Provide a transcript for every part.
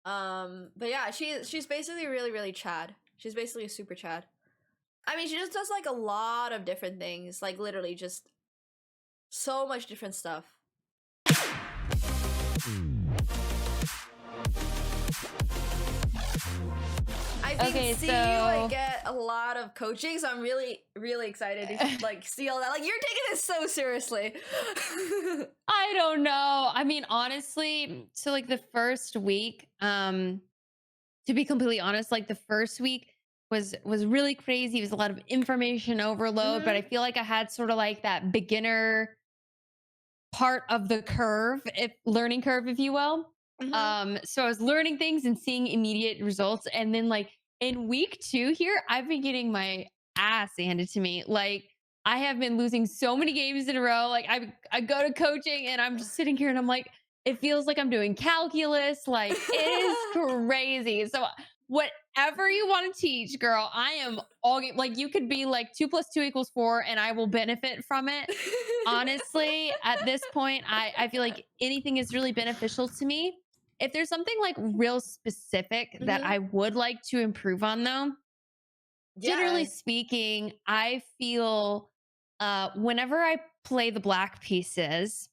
But yeah, she's basically really, really Chad. She's basically a super Chad. I mean, she just does like a lot of different things, like literally just so much different stuff. I think see you like get a lot of coaching, so I'm really, really excited to like see all that. Like you're taking this so seriously. I don't know. I mean, honestly, so like the first week, to be completely honest, like the first week was really crazy. It was a lot of information overload, but I feel like I had sort of like that beginner part of the curve, if learning curve, if you will. So I was learning things and seeing immediate results. And then like in week 2 here, I've been getting my ass handed to me. Like I have been losing so many games in a row. Like I go to coaching and I'm just sitting here and I'm like, it feels like I'm doing calculus. Like it is crazy. So whatever you want to teach, girl, I am all like you could be like 2 + 2 = 4 and I will benefit from it. Honestly, at this point, I feel like anything is really beneficial to me. If there's something like real specific that I would like to improve on, though, generally speaking, I feel whenever I play the black pieces,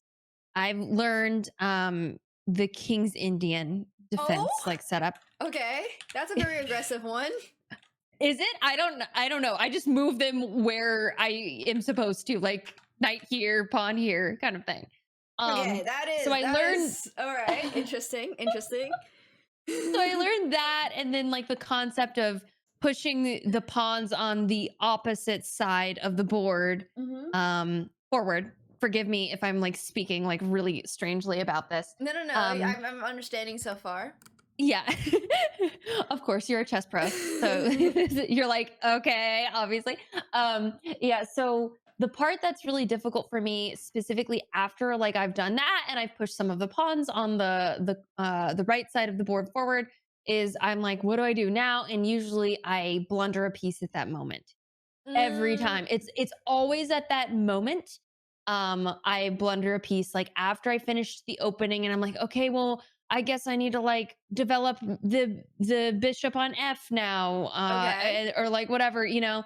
I've learned the King's Indian defense like setup. Okay, that's a very aggressive one. Is it? I don't know. I just move them where I am supposed to, like knight here, pawn here, kind of thing. Okay, that is. So I learned. All right, interesting. So I learned that, and then like the concept of pushing the pawns on the opposite side of the board forward. Forgive me if I'm like speaking like really strangely about this. No. I'm understanding so far. Yeah. Of course, you're a chess pro. So you're like, okay, obviously. Yeah, so the part that's really difficult for me specifically after like I've done that and I've pushed some of the pawns on the right side of the board forward is I'm like, what do I do now? And usually I blunder a piece at that moment. Every time. It's always at that moment. I blunder a piece like after I finished the opening and I'm like, okay, well, I guess I need to like develop the bishop on F now, or like whatever, you know.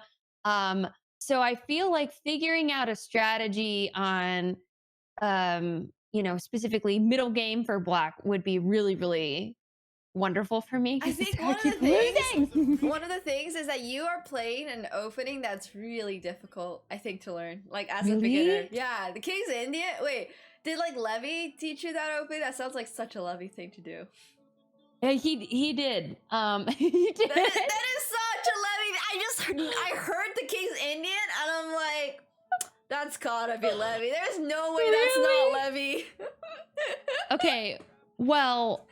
So I feel like figuring out a strategy on, specifically middle game for black would be really, really wonderful for me. I think one of the things is that you are playing an opening that's really difficult, I think, to learn. Like as a beginner. Yeah, the King's Indian. Wait, did like Levy teach you that opening? That sounds like such a Levy thing to do. Yeah, he did. He did. That is such a Levy. I heard the King's Indian and I'm like, that's gotta be Levy. There's no way that's not Levy. Okay, well,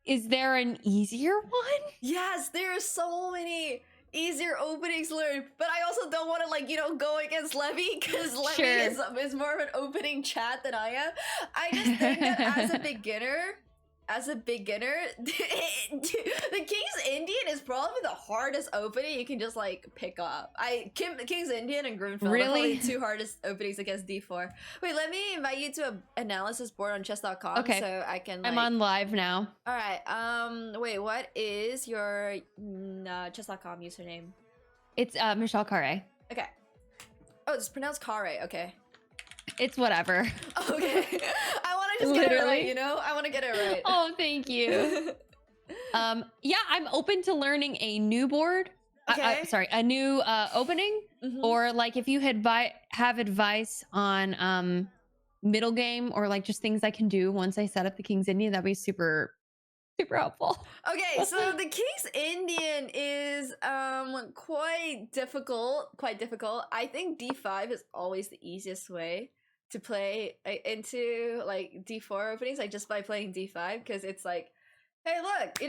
is there an easier one? Yes, there are so many easier openings to learn, but I also don't want to like go against Levy because Levy is more of an opening chat than I am. I just think that as a beginner, the King's Indian is probably the hardest opening you can just like pick up. King's Indian and Grunfeld are probably the 2 hardest openings against d4. Wait, let me invite you to an analysis board on chess.com so I can like... I'm on live now. All right. Wait, what is your chess.com username? It's Michelle Khare. Okay. Oh, it's pronounced Khare. Okay. It's whatever. Okay. I want to just get it right, you know? I want to get it right. Oh, thank you. Yeah, I'm open to learning a new board. Okay. Sorry, a new opening. Or like if you have advice on middle game or like just things I can do once I set up the King's Indian, that'd be super, super helpful. Okay, so the King's Indian is quite difficult. I think d5 is always the easiest way to play into like d4 openings, like just by playing d5, because it's like, hey, look,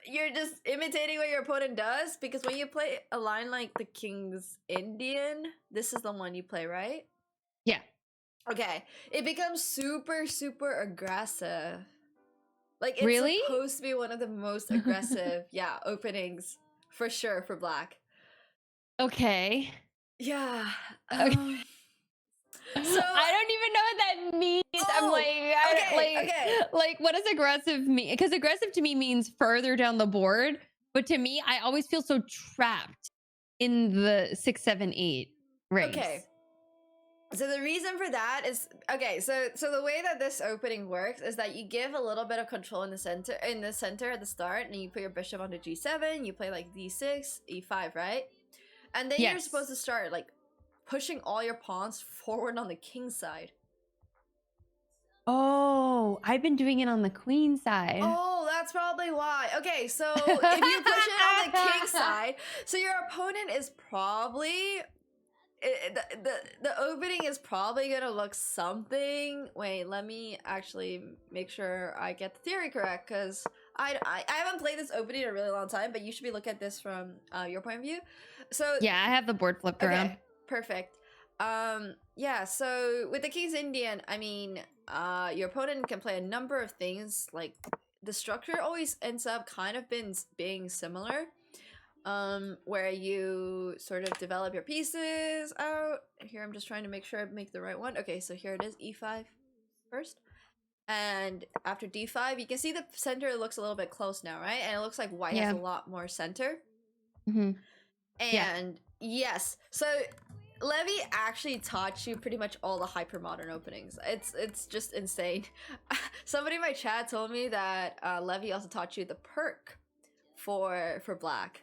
you're just imitating what your opponent does, because when you play a line like the King's Indian, this is the one you play, right? Yeah. Okay, it becomes super, super aggressive. Like, it's supposed to be one of the most aggressive, openings, for sure, for black. Okay. Yeah. So I don't even know what that means. I'm like, Like what does aggressive mean? Because aggressive to me means further down the board, but to me, I always feel so trapped in the 6, 7, 8 ranks. Okay. So the reason for that is so the way that this opening works is that you give a little bit of control in the center at the start, and you put your bishop onto g7, you play like d6, e5, right? And then you're supposed to start like pushing all your pawns forward on the king side. Oh, I've been doing it on the queen side. Oh, that's probably why. Okay, so if you push it on the king side, so your opponent is probably the opening is probably gonna look something. Wait, let me actually make sure I get the theory correct, because I haven't played this opening in a really long time, but you should be looking at this from your point of view. So yeah, I have the board flipped around. Perfect. Yeah, so with the King's Indian, I mean, your opponent can play a number of things. Like the structure always ends up kind of being similar. Where you sort of develop your pieces out. Here, I'm just trying to make sure I make the right one. Okay, so here it is, e5 first. And after d5, you can see the center looks a little bit close now, right? And it looks like white has a lot more center. And yes, so Levy actually taught you pretty much all the hypermodern openings. It's just insane. Somebody in my chat told me that Levy also taught you the Pirc for black.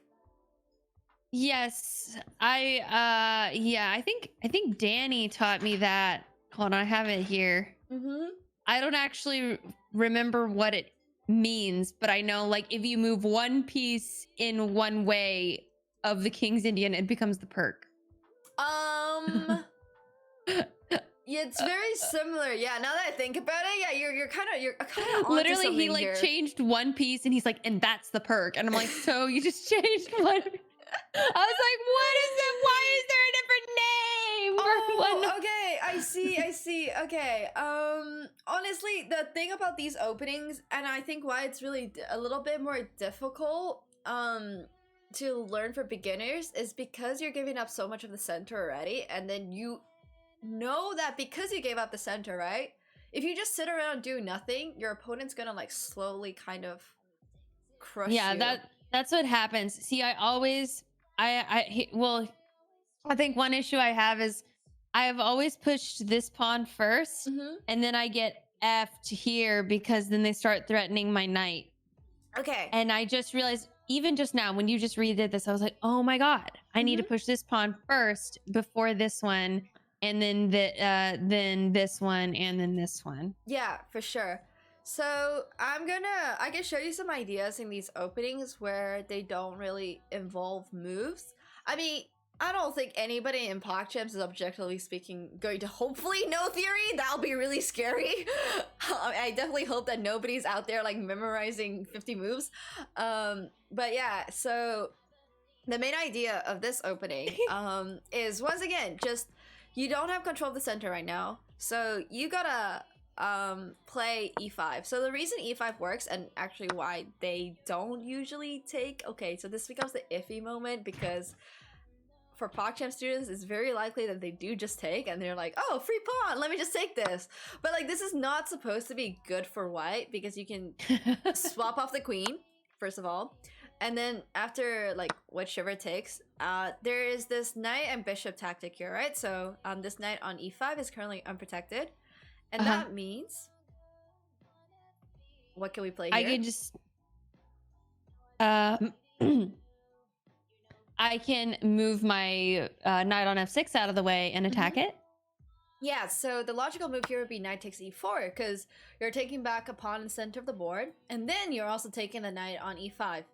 Yes, I think Danny taught me that. Hold on, I have it here. I don't actually remember what it means, but I know like if you move one piece in one way of the King's Indian, it becomes the Pirc. Yeah, it's very similar. Yeah, now that I think about it, yeah, you're kind of literally he like changed one piece and he's like, and that's the Pirc, and I'm like, so you just changed one. I was like, what is it? Why is there a different name? Oh, okay, I see. Okay, honestly, the thing about these openings, and I think why it's really a little bit more difficult, to learn for beginners, is because you're giving up so much of the center already, and then you know that because you gave up the center, right? If you just sit around and do nothing, your opponent's gonna like slowly kind of crush you. Yeah, that's what happens. See, I think one issue I have is I've always pushed this pawn first, and then I get effed here because then they start threatening my knight. Okay. And I just realized, even just now, when you just redid this, I was like, oh my God, I need to push this pawn first before this one, and then this one, and then this one. Yeah, for sure. So I can show you some ideas in these openings where they don't really involve moves. I mean, I don't think anybody in PogChamps is, objectively speaking, going to hopefully know theory. That'll be really scary. I definitely hope that nobody's out there like memorizing 50 moves. But yeah, so the main idea of this opening is, once again, just you don't have control of the center right now. So you gotta play e5. So the reason e5 works, and actually why they don't usually take, okay, so this becomes the iffy moment, because for PogChamp students, it's very likely that they do just take, and they're like, oh, free pawn, let me just take this. But like, this is not supposed to be good for white, because you can swap off the queen, first of all. And then after like whichever takes, there is this knight and bishop tactic here, right? So this knight on e5 is currently unprotected. And that means, what can we play here? I can just, I can move my knight on f6 out of the way and attack it. Yeah, so the logical move here would be knight takes e4, because you're taking back a pawn in the center of the board, and then you're also taking the knight on e5.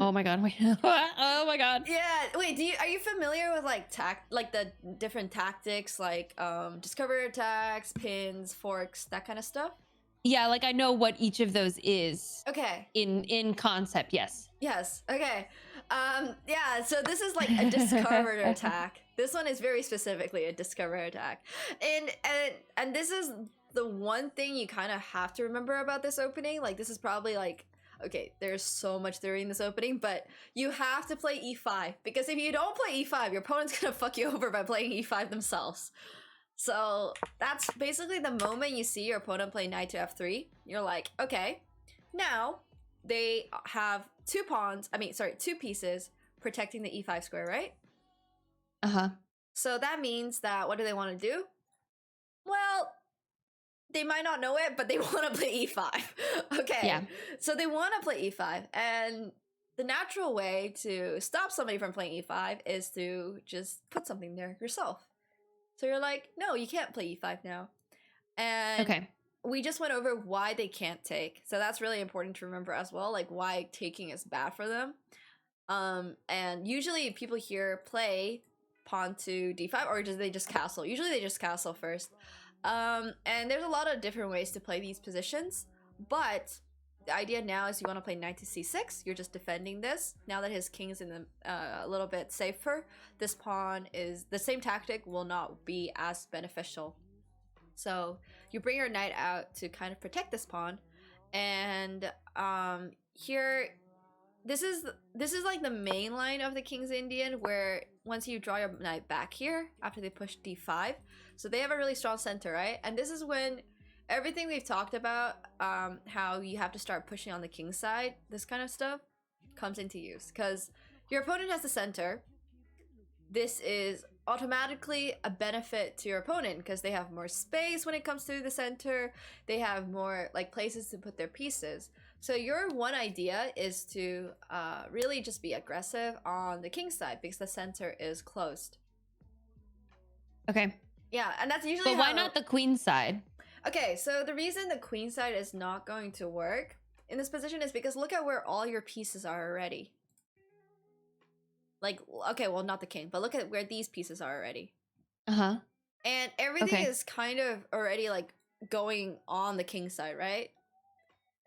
Oh my God! Wait. Oh my God! Yeah. Wait. Are you familiar with like the different tactics, like discover attacks, pins, forks, that kind of stuff? Yeah, like I know what each of those is. Okay. In concept, yes. Yes. Okay. Yeah. So this is like a discover attack. This one is very specifically a discover attack, and this is the one thing you kind of have to remember about this opening. Like, this is probably like, okay, there's so much theory in this opening, but you have to play e5, because if you don't play e5, your opponent's gonna fuck you over by playing e5 themselves. So that's basically the moment you see your opponent play knight to f3, you're like, okay, now they have two pieces protecting the e5 square, right? So that means that what do they want to do? Well, they might not know it, but they want to play e5. Okay. Yeah. So they want to play e5, and the natural way to stop somebody from playing e5 is to just put something there yourself. So you're like, no, you can't play e5 now. And we just went over why they can't take. So that's really important to remember as well, like why taking is bad for them. And usually people here play pawn to d5, or they just castle. Usually they just castle first. And there's a lot of different ways to play these positions, but the idea now is you want to play knight to c6. You're just defending this. Now that his king is in the a little bit safer, this pawn is the same tactic will not be as beneficial. So you bring your knight out to kind of protect this pawn, and here this is like the main line of the King's Indian, where once you draw your knight back here after they push d5, so they have a really strong center, right? And this is when everything we've talked about, how you have to start pushing on the king's side, this kind of stuff comes into use, because your opponent has the center. This is automatically a benefit to your opponent because they have more space when it comes to the center. They have more like places to put their pieces. So your one idea is to really just be aggressive on the king's side because the center is closed. Okay. Yeah, and that's usually. But why not the queen side? Okay, so the reason the queen side is not going to work in this position is because look at where all your pieces are already. Like, okay, well, not the king, but look at where these pieces are already. And everything is kind of already like going on the king side, right?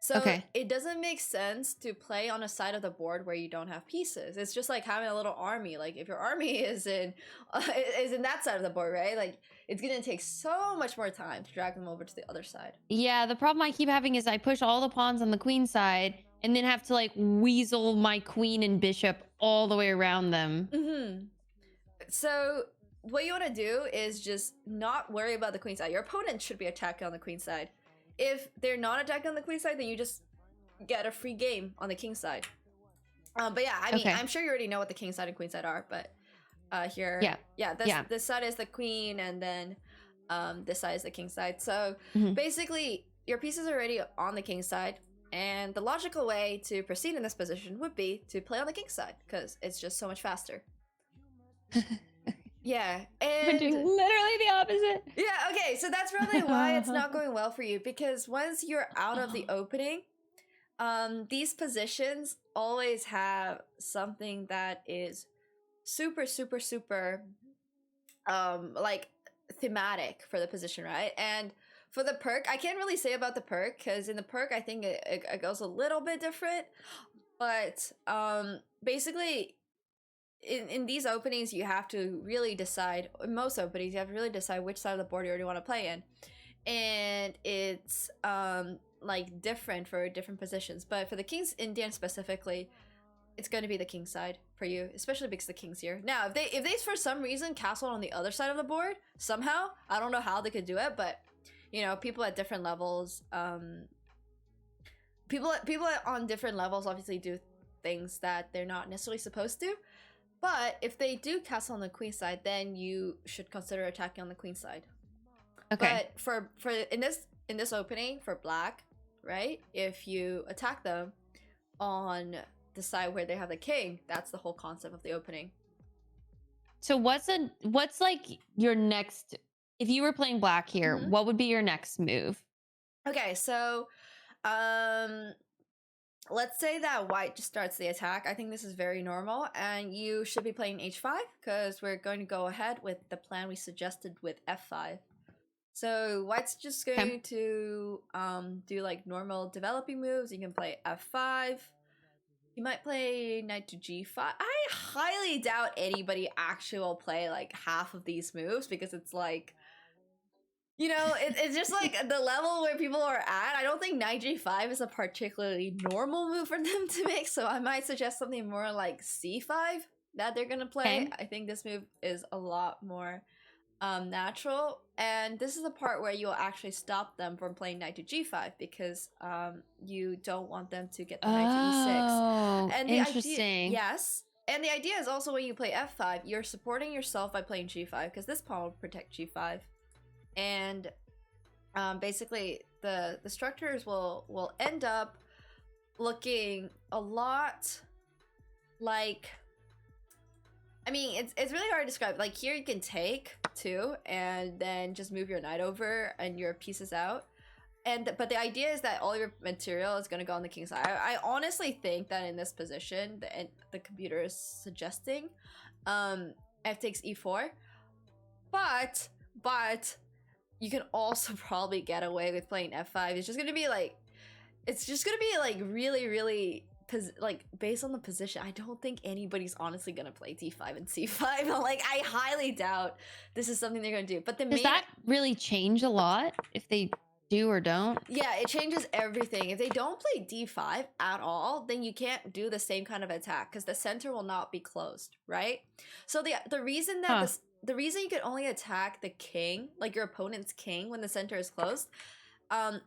So it doesn't make sense to play on a side of the board where you don't have pieces. It's just like having a little army. Like if your army is in that side of the board, right? Like it's gonna take so much more time to drag them over to the other side. Yeah, the problem I keep having is I push all the pawns on the queen side and then have to like weasel my queen and bishop all the way around them. So what you want to do is just not worry about the queen side. Your opponent should be attacking on the queen side. If they're not attacking on the queen side, then you just get a free game on the king side. But yeah, I mean, I'm sure you already know what the king side and queen side are, but here, this side is the queen, and then this side is the king side. So basically, your pieces are already on the king side, and the logical way to proceed in this position would be to play on the king side because it's just so much faster. Yeah, and we're doing literally the opposite. Yeah, okay, so that's probably why it's not going well for you, because once you're out of the opening, these positions always have something that is super like thematic for the position, right? And for the Pirc, I can't really say about the Pirc because in the Pirc I think it goes a little bit different, but basically in these openings you have to really decide. In most openings you have to really decide which side of the board you already want to play in, and it's like different for different positions. But for the King's Indian specifically, it's going to be the king side for you, especially because the king's here. Now if they for some reason castle on the other side of the board somehow, I don't know how they could do it, but you know, people at different levels, people on different levels obviously do things that they're not necessarily supposed to. But if they do castle on the queen side, then you should consider attacking on the queen side. Okay. But for in this opening for black, right? If you attack them on the side where they have the king, that's the whole concept of the opening. So what's like your next, if you were playing black here, what would be your next move? Okay, so let's say that white just starts the attack. I think this is very normal, and you should be playing h5 because we're going to go ahead with the plan we suggested with f5. So white's just going to do like normal developing moves. You can play f5. You might play knight to g5. I highly doubt anybody actually will play like half of these moves because it's like, you know, it's just like the level where people are at. I don't think knight g5 is a particularly normal move for them to make, so I might suggest something more like c5 that they're gonna play. I think this move is a lot more natural, and this is the part where you'll actually stop them from playing knight to g5 because you don't want them to get the knight to e6. Oh, And interesting. yes, and the idea is also when you play f5, you're supporting yourself by playing g5 because this pawn will protect g5, and basically the structures will end up looking a lot like, I mean, it's really hard to describe. Like here you can take two and then just move your knight over and your pieces out. But the idea is that all your material is going to go on the king side. I honestly think that in this position, the computer is suggesting f takes e4. But you can also probably get away with playing f5. It's just going to be like really like based on the position. I don't think anybody's honestly gonna play d5 and c5. Like I highly doubt this is something they're gonna do. But does that really change a lot if they do or don't? Yeah, it changes everything. If they don't play d5 at all, then you can't do the same kind of attack because the center will not be closed, right? So the reason that the reason you can only attack the king, like your opponent's king, when the center is closed,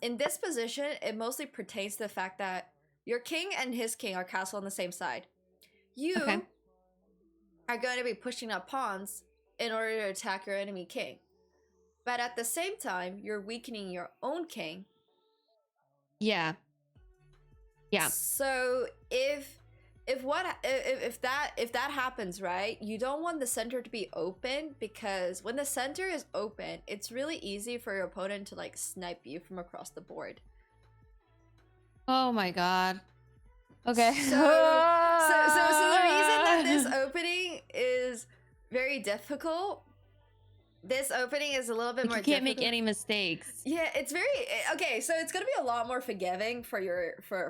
in this position, it mostly pertains to the fact that your king and his king are castle on the same side. You are going to be pushing up pawns in order to attack your enemy king. But at the same time, you're weakening your own king. Yeah. Yeah. So if that happens, right, you don't want the center to be open, because when the center is open, it's really easy for your opponent to like snipe you from across the board. Oh my god. Okay. So the reason that this opening is very difficult, this opening is a little bit more difficult. You can't make any mistakes. Yeah, it's very okay. So it's gonna be a lot more forgiving for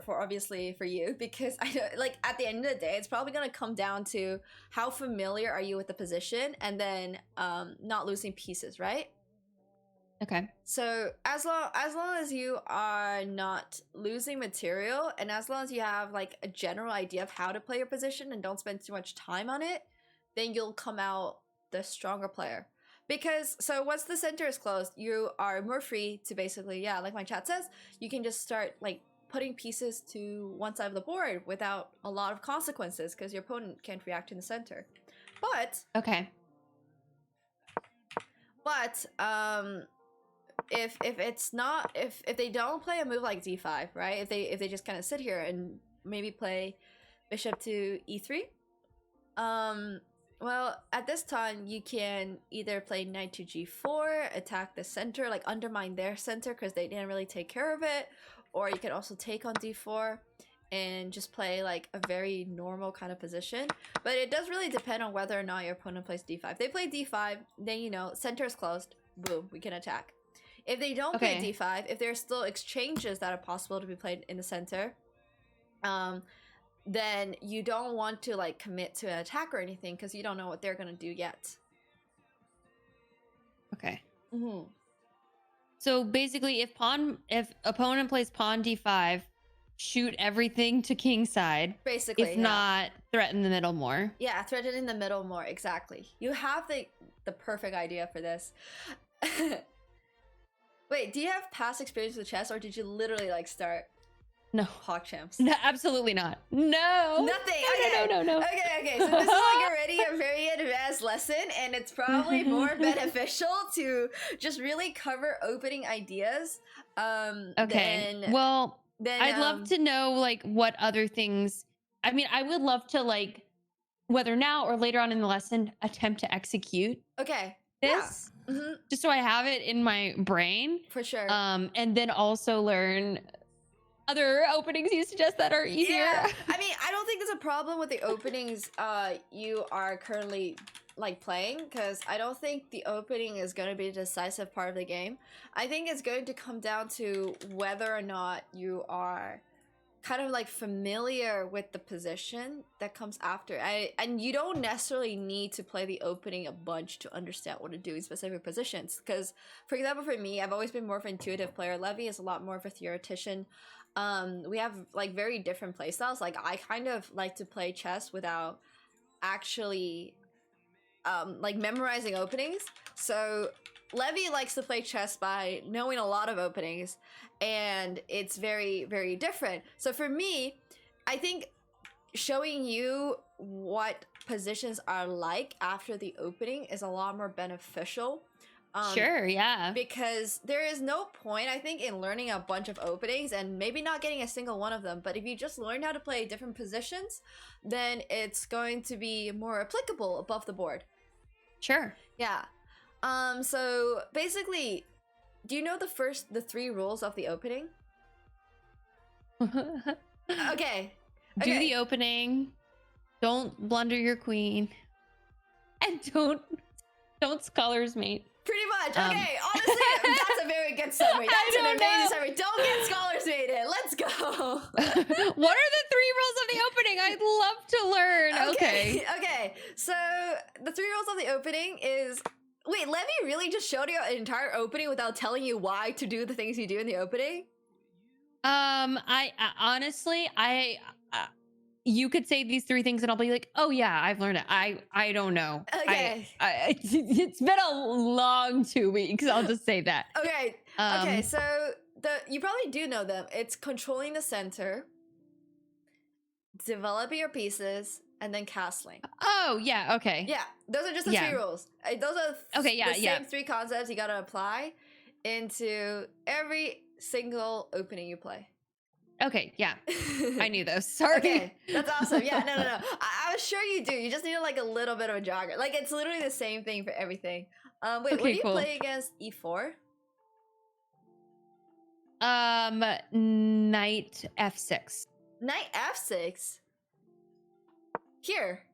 obviously for you, because I know, like at the end of the day, it's probably gonna come down to how familiar are you with the position, and then not losing pieces, right? Okay. So as long as you are not losing material, and as long as you have like a general idea of how to play your position and don't spend too much time on it, then you'll come out the stronger player. Because so once the center is closed, you are more free to basically, yeah, like my chat says, you can just start like putting pieces to one side of the board without a lot of consequences, because your opponent can't react in the center. But if it's not, if they don't play a move like d5, right? If they just kind of sit here and maybe play bishop to e3, well, at this time you can either play knight to g4, attack the center, like undermine their center because they didn't really take care of it, or you can also take on d4 and just play like a very normal kind of position. But it does really depend on whether or not your opponent plays d5. If they play d5, then you know, center is closed, boom, we can attack. If they don't play d5, if there's still exchanges that are possible to be played in the center, then you don't want to like commit to an attack or anything, because you don't know what they're gonna do yet. Okay. So basically, if opponent plays pawn d5, shoot everything to king side. Basically, if not, threaten the middle more. Yeah, threaten in the middle more. Exactly. You have the perfect idea for this. Wait, do you have past experience with chess, or did you literally like start? No. PogChamps. No, absolutely not. No. Nothing. Okay. No. Okay. So this is like already a very advanced lesson, and it's probably more beneficial to just really cover opening ideas. Okay. Then I'd love to know like what other things. I mean, I would love to like, whether now or later on in the lesson, attempt to execute. Okay. This. Yeah. Just so I have it in my brain. For sure. And then also learn other openings you suggest that are easier. Yeah. I mean, I don't think there's a problem with the openings you are currently like playing, because I don't think the opening is going to be a decisive part of the game. I think it's going to come down to whether or not you are kind of like familiar with the position that comes after. And you don't necessarily need to play the opening a bunch to understand what to do in specific positions, because for example, for me, I've always been more of an intuitive player. Levy is a lot more of a theoretician. We have like very different play styles. Like I kind of like to play chess without actually like memorizing openings. So Levy likes to play chess by knowing a lot of openings, and it's very, very different. So for me, I think showing you what positions are like after the opening is a lot more beneficial. Sure, yeah. Because there is no point, I think, in learning a bunch of openings and maybe not getting a single one of them. But if you just learn how to play different positions, then it's going to be more applicable above the board. Sure. Yeah. So basically, do you know the 3 rules of the opening? Okay. Do the opening. Don't blunder your queen. And don't scholars mate. Pretty much. Okay, honestly, that's a very good summary. That's an amazing summary. Don't get scholars mated. Let's go. What are the 3 rules of the opening? I'd love to learn. Okay. So the 3 rules of the opening is... Wait, Levy really just showed you an entire opening without telling you why to do the things you do in the opening? I honestly, you could say these 3 things and I'll be like, oh yeah, I've learned it. I don't know. Okay. It's been a long 2 weeks. I'll just say that. Okay. Okay. So you probably do know them. It's controlling the center, developing your pieces, and then castling. Oh yeah. Okay. Yeah. Those are just the 3 rules. Those are the same 3 concepts you gotta apply into every single opening you play. Okay, yeah. I knew those. Sorry. Okay, that's awesome. Yeah, no. I was sure you do. You just need like a little bit of a jogger. Like, it's literally the same thing for everything. Wait, what do you play against E4? Knight F6. Knight F6? Here.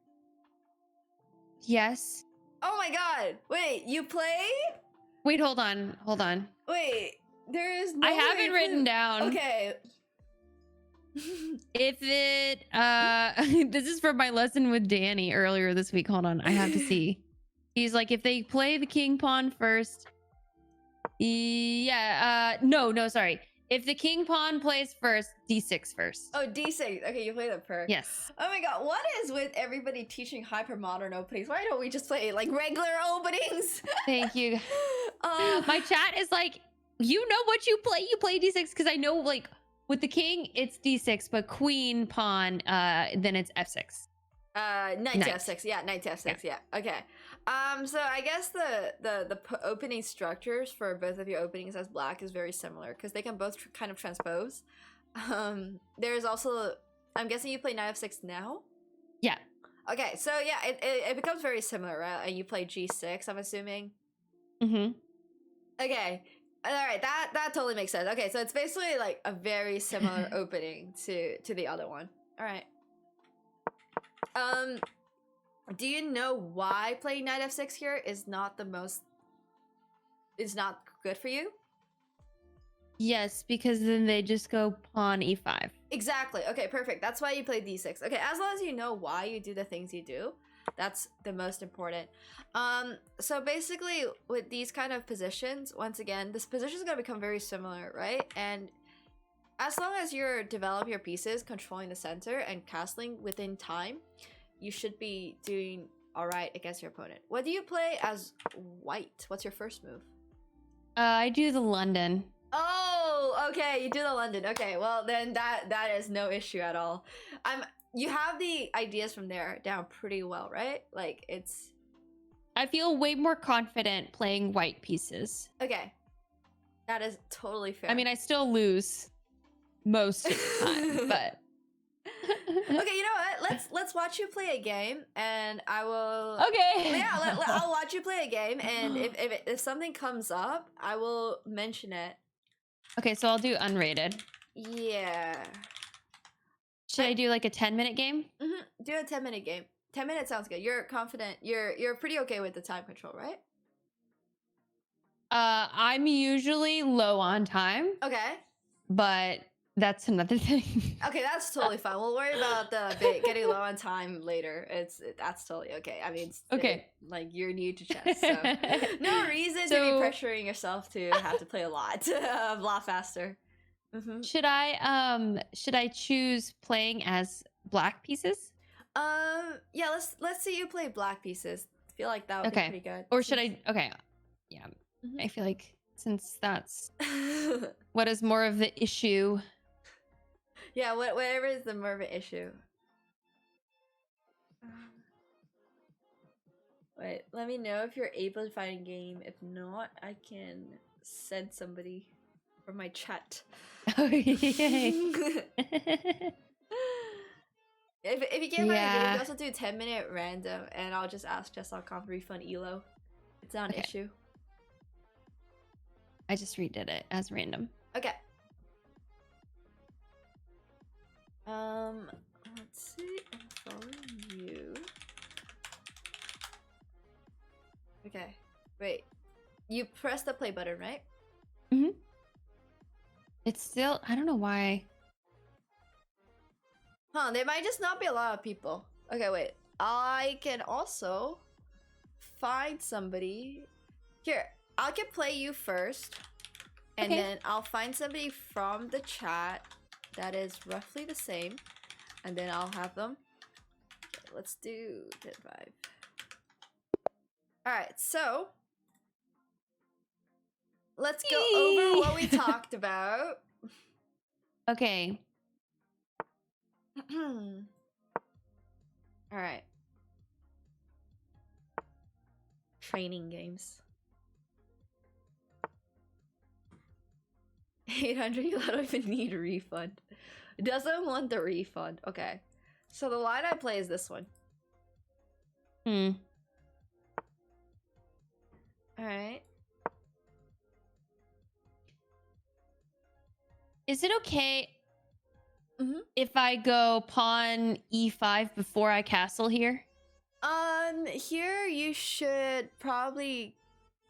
Yes. Oh my god. Wait, you play? Wait, hold on. Wait, there is no I have it written down. Okay. If it this is from my lesson with Danny earlier this week. Hold on, I have to see. He's like, if they play the king pawn first, no, sorry, if the king pawn plays first, d6 first. Oh, d6. Okay, you play the Pirc. Yes. Oh my god, what is with everybody teaching hyper modern openings? Why don't we just play like regular openings? Thank you. My chat is like, you know what you play d6, because I know, like, with the king, it's d6, but queen, pawn, then it's f6. Knight to f6. Yeah, knight to f6. Yeah. Okay. So I guess the opening structures for both of your openings as black is very similar because they can both kind of transpose. There's also, I'm guessing you play knight f6 now. Yeah. Okay. So yeah, it becomes very similar, right? And you play g6, I'm assuming. Mm-hmm. Okay. All right, that totally makes sense. Okay, so it's basically like a very similar opening to the other one. All right. Do you know why playing knight f6 here is not good for you? Yes, because then they just go pawn e5. Exactly. Okay, perfect. That's why you play d6. Okay, as long as you know why you do the things you do, that's the most important. So basically with these kind of positions, once again, this position is going to become very similar, right? And as long as you're developing your pieces, controlling the center, and castling within time, you should be doing all right against your opponent. What do you play as white? What's your first move? I do the London. Oh, okay, you do the London. Okay, well then that is no issue at all. You have the ideas from there down pretty well, right? Like, it's... I feel way more confident playing white pieces. Okay. That is totally fair. I mean, I still lose most of the time, but... Okay, you know what? Let's watch you play a game, and I will... Okay. Yeah, I'll watch you play a game, and if something comes up, I will mention it. Okay, so I'll do unrated. Yeah. Should I do like a 10-minute game? Mm-hmm. Do a 10-minute game. 10 minutes sounds good. You're confident. You're pretty okay with the time control, right? I'm usually low on time. Okay. But that's another thing. Okay, that's totally fine. We'll worry about the getting low on time later. That's totally okay. I mean, okay. Like, you're new to chess, so no reason to be pressuring yourself to have to play a lot faster. Mm-hmm. Should I choose playing as black pieces? Yeah, let's see you play black pieces. feel like that would be pretty good. Or should I? Okay. Yeah. I feel like since that's what is more of the issue. Yeah, whatever is the more of an issue. Wait, let me know if you're able to find a game. If not, I can send somebody from my chat. Oh, yay. If you can't find a game, you also do 10-minute random, and I'll just ask chess.com for refund elo. It's not an issue. I just redid it as random. Okay. Let's see. I'm following you. Okay. Wait. You press the play button, right? Mm-hmm. It's still, I don't know why. Huh, there might just not be a lot of people. Okay, wait. I can also find somebody. Here, I can play you first. And then I'll find somebody from the chat that is roughly the same. And then I'll have them. Okay, let's do 10-5. Alright, so let's go over what we talked about. Okay. Alright. Training games. 800, you don't even need a refund. It doesn't want the refund. Okay. So the line I play is this one. Alright. Is it okay if I go pawn e5 before I castle here? Here you should probably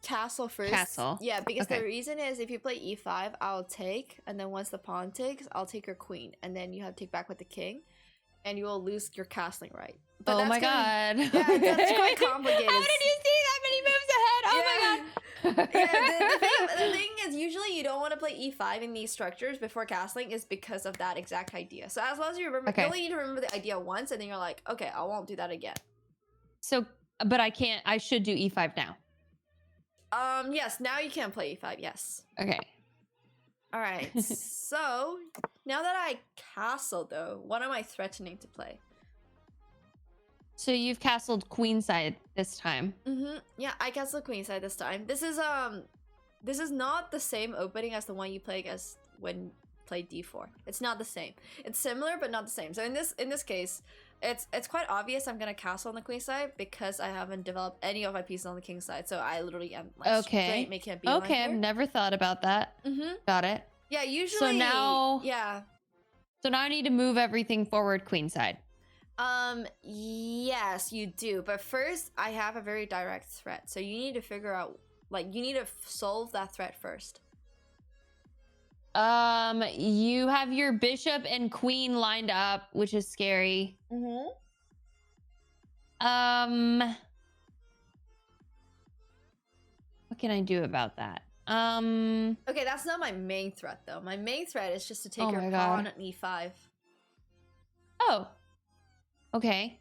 castle first. Castle. Yeah, because the reason is if you play e5, I'll take, and then once the pawn takes, I'll take your queen, and then you have to take back with the king, and you will lose your castling right. But oh my god. Yeah, that's quite complicated. How did you see that many moves ahead? Oh my god. The thing is, usually you don't want to play e5 in these structures before castling is because of that exact idea. So as long as you remember, you only need to remember the idea once, and then you're like, okay, I won't do that again. So, but I can't, I should do e5 now. Yes, now you can play e5, yes. Okay. Alright, so now that I castle though, what am I threatening to play? So you've castled queenside this time. Yeah, I castled queenside this time. This is not the same opening as the one you played as when you played d4. It's not the same. It's similar but not the same. So in this case, it's quite obvious I'm gonna castle on the queen side because I haven't developed any of my pieces on the king side. So I literally am like straight making a beeline here. I've never thought about that. Got it. Yeah, usually. So now, yeah. So now I need to move everything forward queenside. Yes, you do. But first, I have a very direct threat. So you need to figure out, like, you need to solve that threat first. You have your bishop and queen lined up, which is scary. What can I do about that? Okay, that's not my main threat though. My main threat is just to take your pawn on e5. Oh. Okay.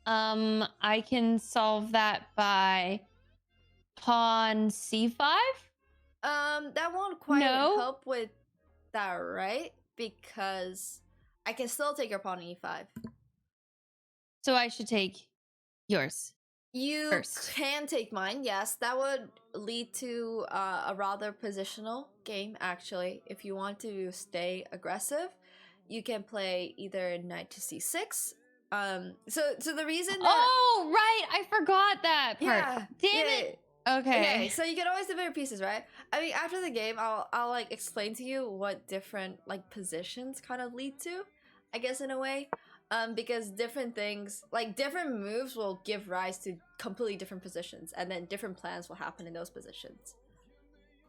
I can solve that by pawn c5? That won't quite help with that, right? Because I can still take your pawn on e5. So I should take yours. You first. Can take mine, yes. That would lead to a rather positional game, actually. If you want to stay aggressive, you can play either knight to c6. So the reason that... Oh, right! I forgot that part. Yeah, Damn it! Okay. So you can always divide your pieces, right? I mean, after the game, I'll like explain to you what different like positions kind of lead to, I guess, in a way. Because different things, like different moves will give rise to completely different positions, and then different plans will happen in those positions.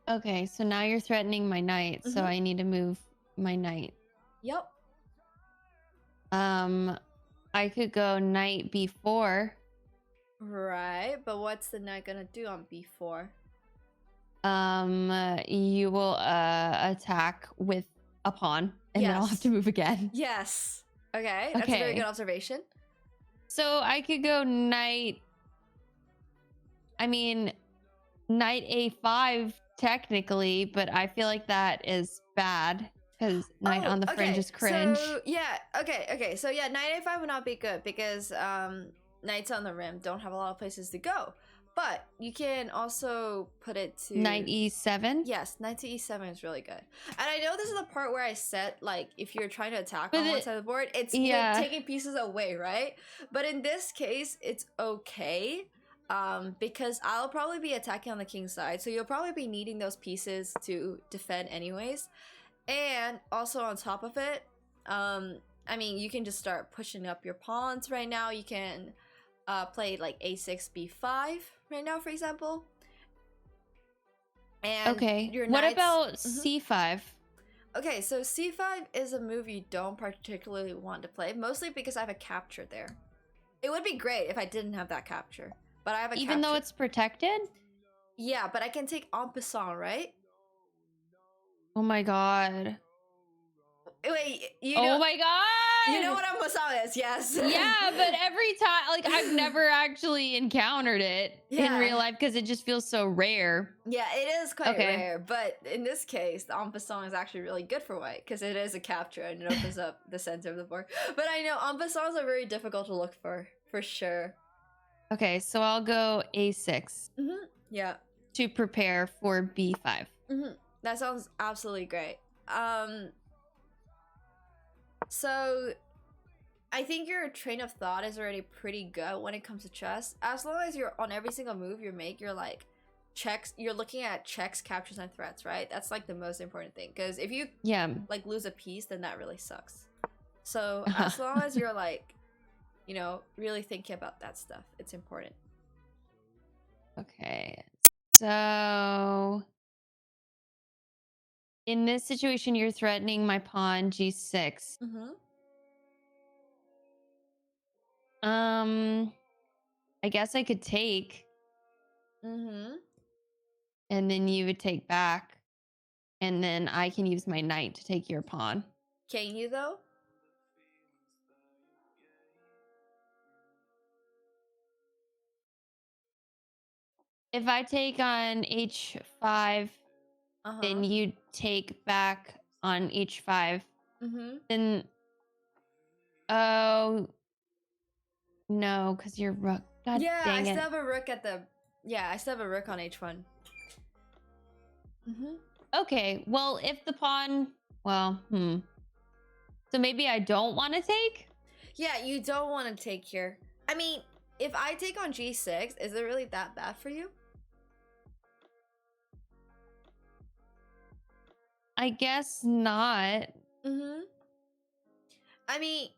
Okay, so now you're threatening my knight, so I need to move my knight. Yep. I could go knight b4. Right, but what's the knight gonna do on b4? You will attack with a pawn, and then I'll have to move again. Yes. Okay, that's a very good observation. So I could go knight I mean, knight a5 technically, but I feel like that is bad because knight on the fringe okay. is cringe. So yeah, okay. So yeah, knight a5 would not be good because knights on the rim don't have a lot of places to go. But you can also put it to Knight e7. Yes, knight to e7 is really good. And I know this is the part where I set, like, if you're trying to attack But on one side of the board, it's you're taking pieces away, right? But in this case, it's okay. Because I'll probably be attacking on the king's side, so you'll probably be needing those pieces to defend anyways. And also on top of it, I mean, you can just start pushing up your pawns right now. You can play like a6, b5 right now, for example. And okay. your What knights... about c5? Okay, so c5 is a move you don't particularly want to play, mostly because I have a capture there. It would be great if I didn't have that capture, but I have a capture. Even though it's protected? Yeah, but I can take en passant, right? Oh my god. Wait, you know... Oh my god! You know what en passant is, yes. Yeah, but every time, like, I've never actually encountered it in real life because it just feels so rare. Yeah, it is quite rare, but in this case, the en passant is actually really good for white because it is a capture and it opens up the center of the board. But I know en passants are very difficult to look for sure. Okay, so I'll go a6. Yeah. To prepare for b5. That sounds absolutely great. So I think your train of thought is already pretty good when it comes to chess. As long as you're on every single move you make, you're like checks. You're looking at checks, captures, and threats, right? That's like the most important thing. Because if you like lose a piece, then that really sucks. So as long as you're like, you know, really thinking about that stuff, it's important. Okay, so in this situation, you're threatening my pawn g6. I guess I could take. And then you would take back. And then I can use my knight to take your pawn. Can you, though? If I take on h5, then you take back on h5. Then... Oh... No, because you're rook. God yeah, dang it. I still have a rook at the... Yeah, I still have a rook on h1. Okay, well, if the pawn... Well, So maybe I don't want to take? Yeah, you don't want to take here. I mean, if I take on g6, is it really that bad for you? I guess not. I mean,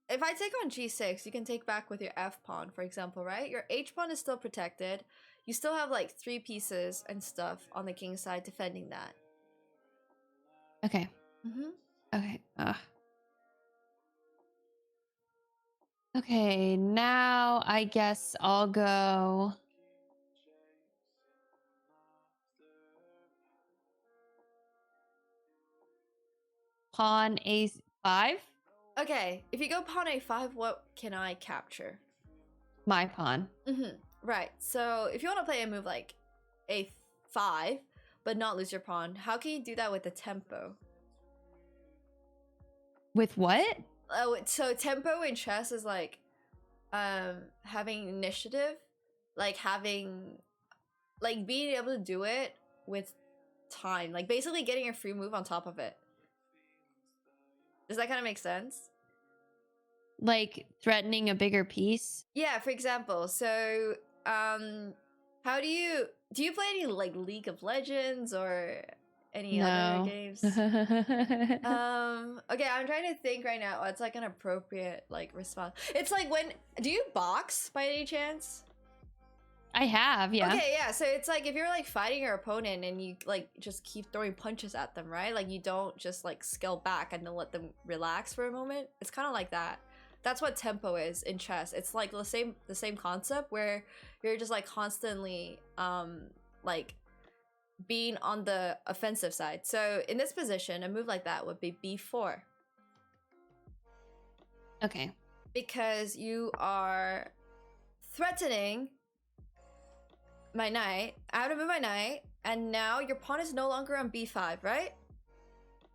if I take on g6, you can take back with your f pawn, for example, right? Your h pawn is still protected. You still have like 3 pieces and stuff on the king's side defending that. Okay. Okay. Okay, now I guess I'll go... Pawn a5? Okay, if you go pawn a5, what can I capture? My pawn. Right, so if you want to play a move like a5, but not lose your pawn, how can you do that with the tempo? With what? So tempo in chess is like having initiative, like having, like being able to do it with time, like basically getting a free move on top of it. Does that kind of make sense? Like threatening a bigger piece? Yeah, for example, so how do you play any like League of Legends or any other games? Okay, I'm trying to think right now what's like an appropriate like response. It's like when... Do you box by any chance? I have, yeah. Okay, yeah, so it's like if you're like fighting your opponent and you like just keep throwing punches at them, right? Like you don't just like scale back and then let them relax for a moment. It's kind of like that. That's what tempo is in chess. It's like the same concept where you're just like constantly like being on the offensive side. So in this position, a move like that would be b4. Okay. Because you are threatening my knight. I have to move my knight, and now your pawn is no longer on b5, right?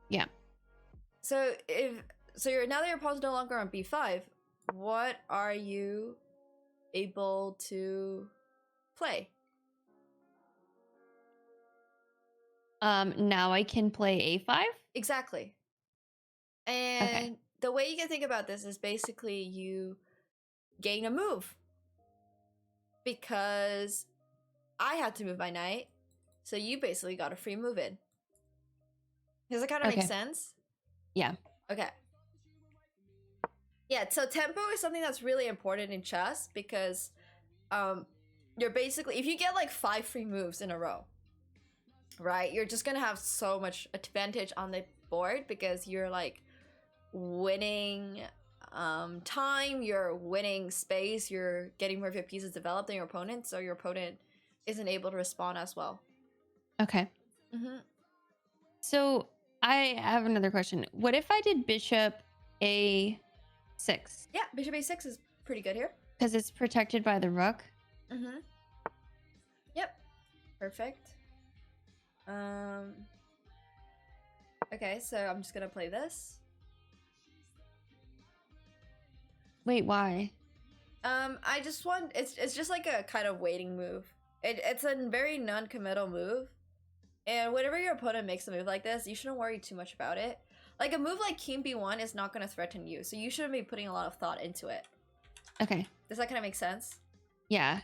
Yeah. So you're now that your pawn's no longer on b5, what are you able to play? Now I can play a5. Exactly. And the way you can think about this is basically you gain a move because I had to move my knight, so you basically got a free move in. Does that kind of make sense? Yeah. Okay. Yeah, so tempo is something that's really important in chess because you're basically, if you get like 5 free moves in a row, right, you're just gonna have so much advantage on the board because you're like winning time, you're winning space, you're getting more of your pieces developed than your opponent, so your opponent isn't able to respond as well. Okay. So I have another question. What if I did bishop a6? Yeah, bishop a6 is pretty good here because it's protected by the rook. Yep, perfect. Okay, so I'm just gonna play this. Wait, why? I just want, it's just like a kind of waiting move. It's a very non-committal move, and whenever your opponent makes a move like this, you shouldn't worry too much about it. Like a move like king b1 is not going to threaten you, so you shouldn't be putting a lot of thought into it. Okay. Does that kind of make sense? Yeah.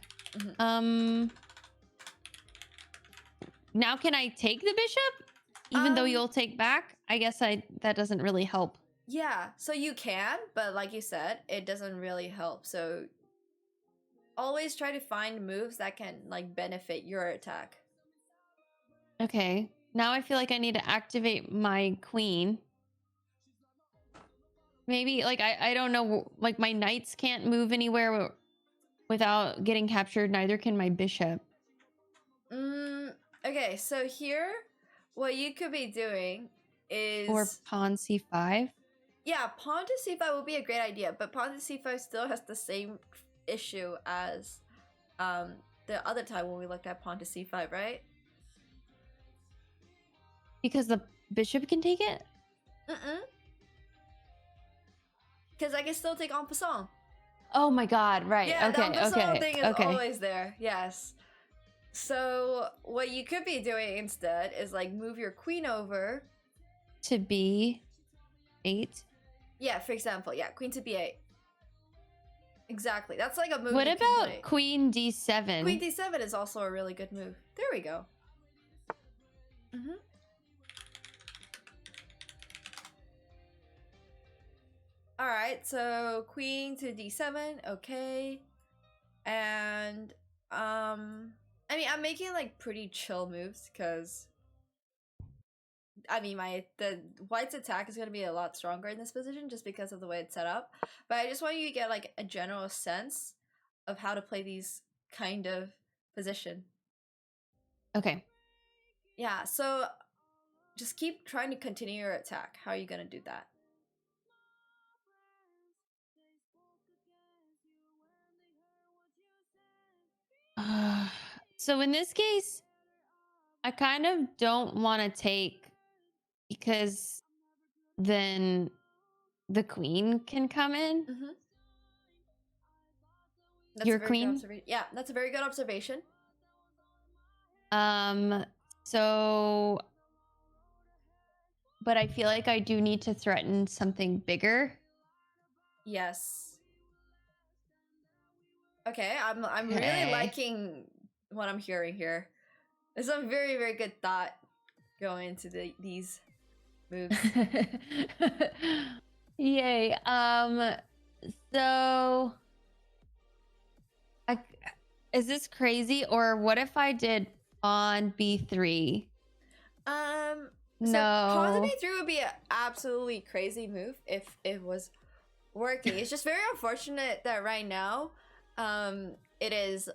Now can I take the bishop even though you'll take back? I guess that doesn't really help. Yeah, so you can, but like you said, it doesn't really help. So always try to find moves that can like benefit your attack. Okay. Now I feel like I need to activate my queen. Maybe like I don't know, like my knights can't move anywhere without getting captured, neither can my bishop. Okay, so here what you could be doing is, or pawn c5. Yeah, pawn to c5 would be a great idea, but pawn to c5 still has the same issue as the other time when we looked at pawn to c5, right? Because the bishop can take it? Because I can still take en passant. Oh my god, right. Yeah, okay, the en passant thing is okay. always there, yes. So what you could be doing instead is like move your queen over to b8. Yeah, for example, yeah, queen to b8. Exactly, that's like a move. What about queen d7? Queen d7 is also a really good move. There we go. All right, so queen to d7, okay. And I mean, I'm making like pretty chill moves because I mean, the white's attack is going to be a lot stronger in this position just because of the way it's set up. But I just want you to get like a general sense of how to play these kind of position. Okay. Yeah, so just keep trying to continue your attack. How are you going to do that? So in this case, I kind of don't want to take because then the queen can come in. That's your queen? Yeah, that's a very good observation. So, but I feel like I do need to threaten something bigger. Yes. Okay, I'm really liking what I'm hearing here. There's a very, very good thought going into these moves. Yay. So is this crazy, or what if I did pawn b3? So no. Pawn to b3 would be an absolutely crazy move if it was working. It's just very unfortunate that right now it is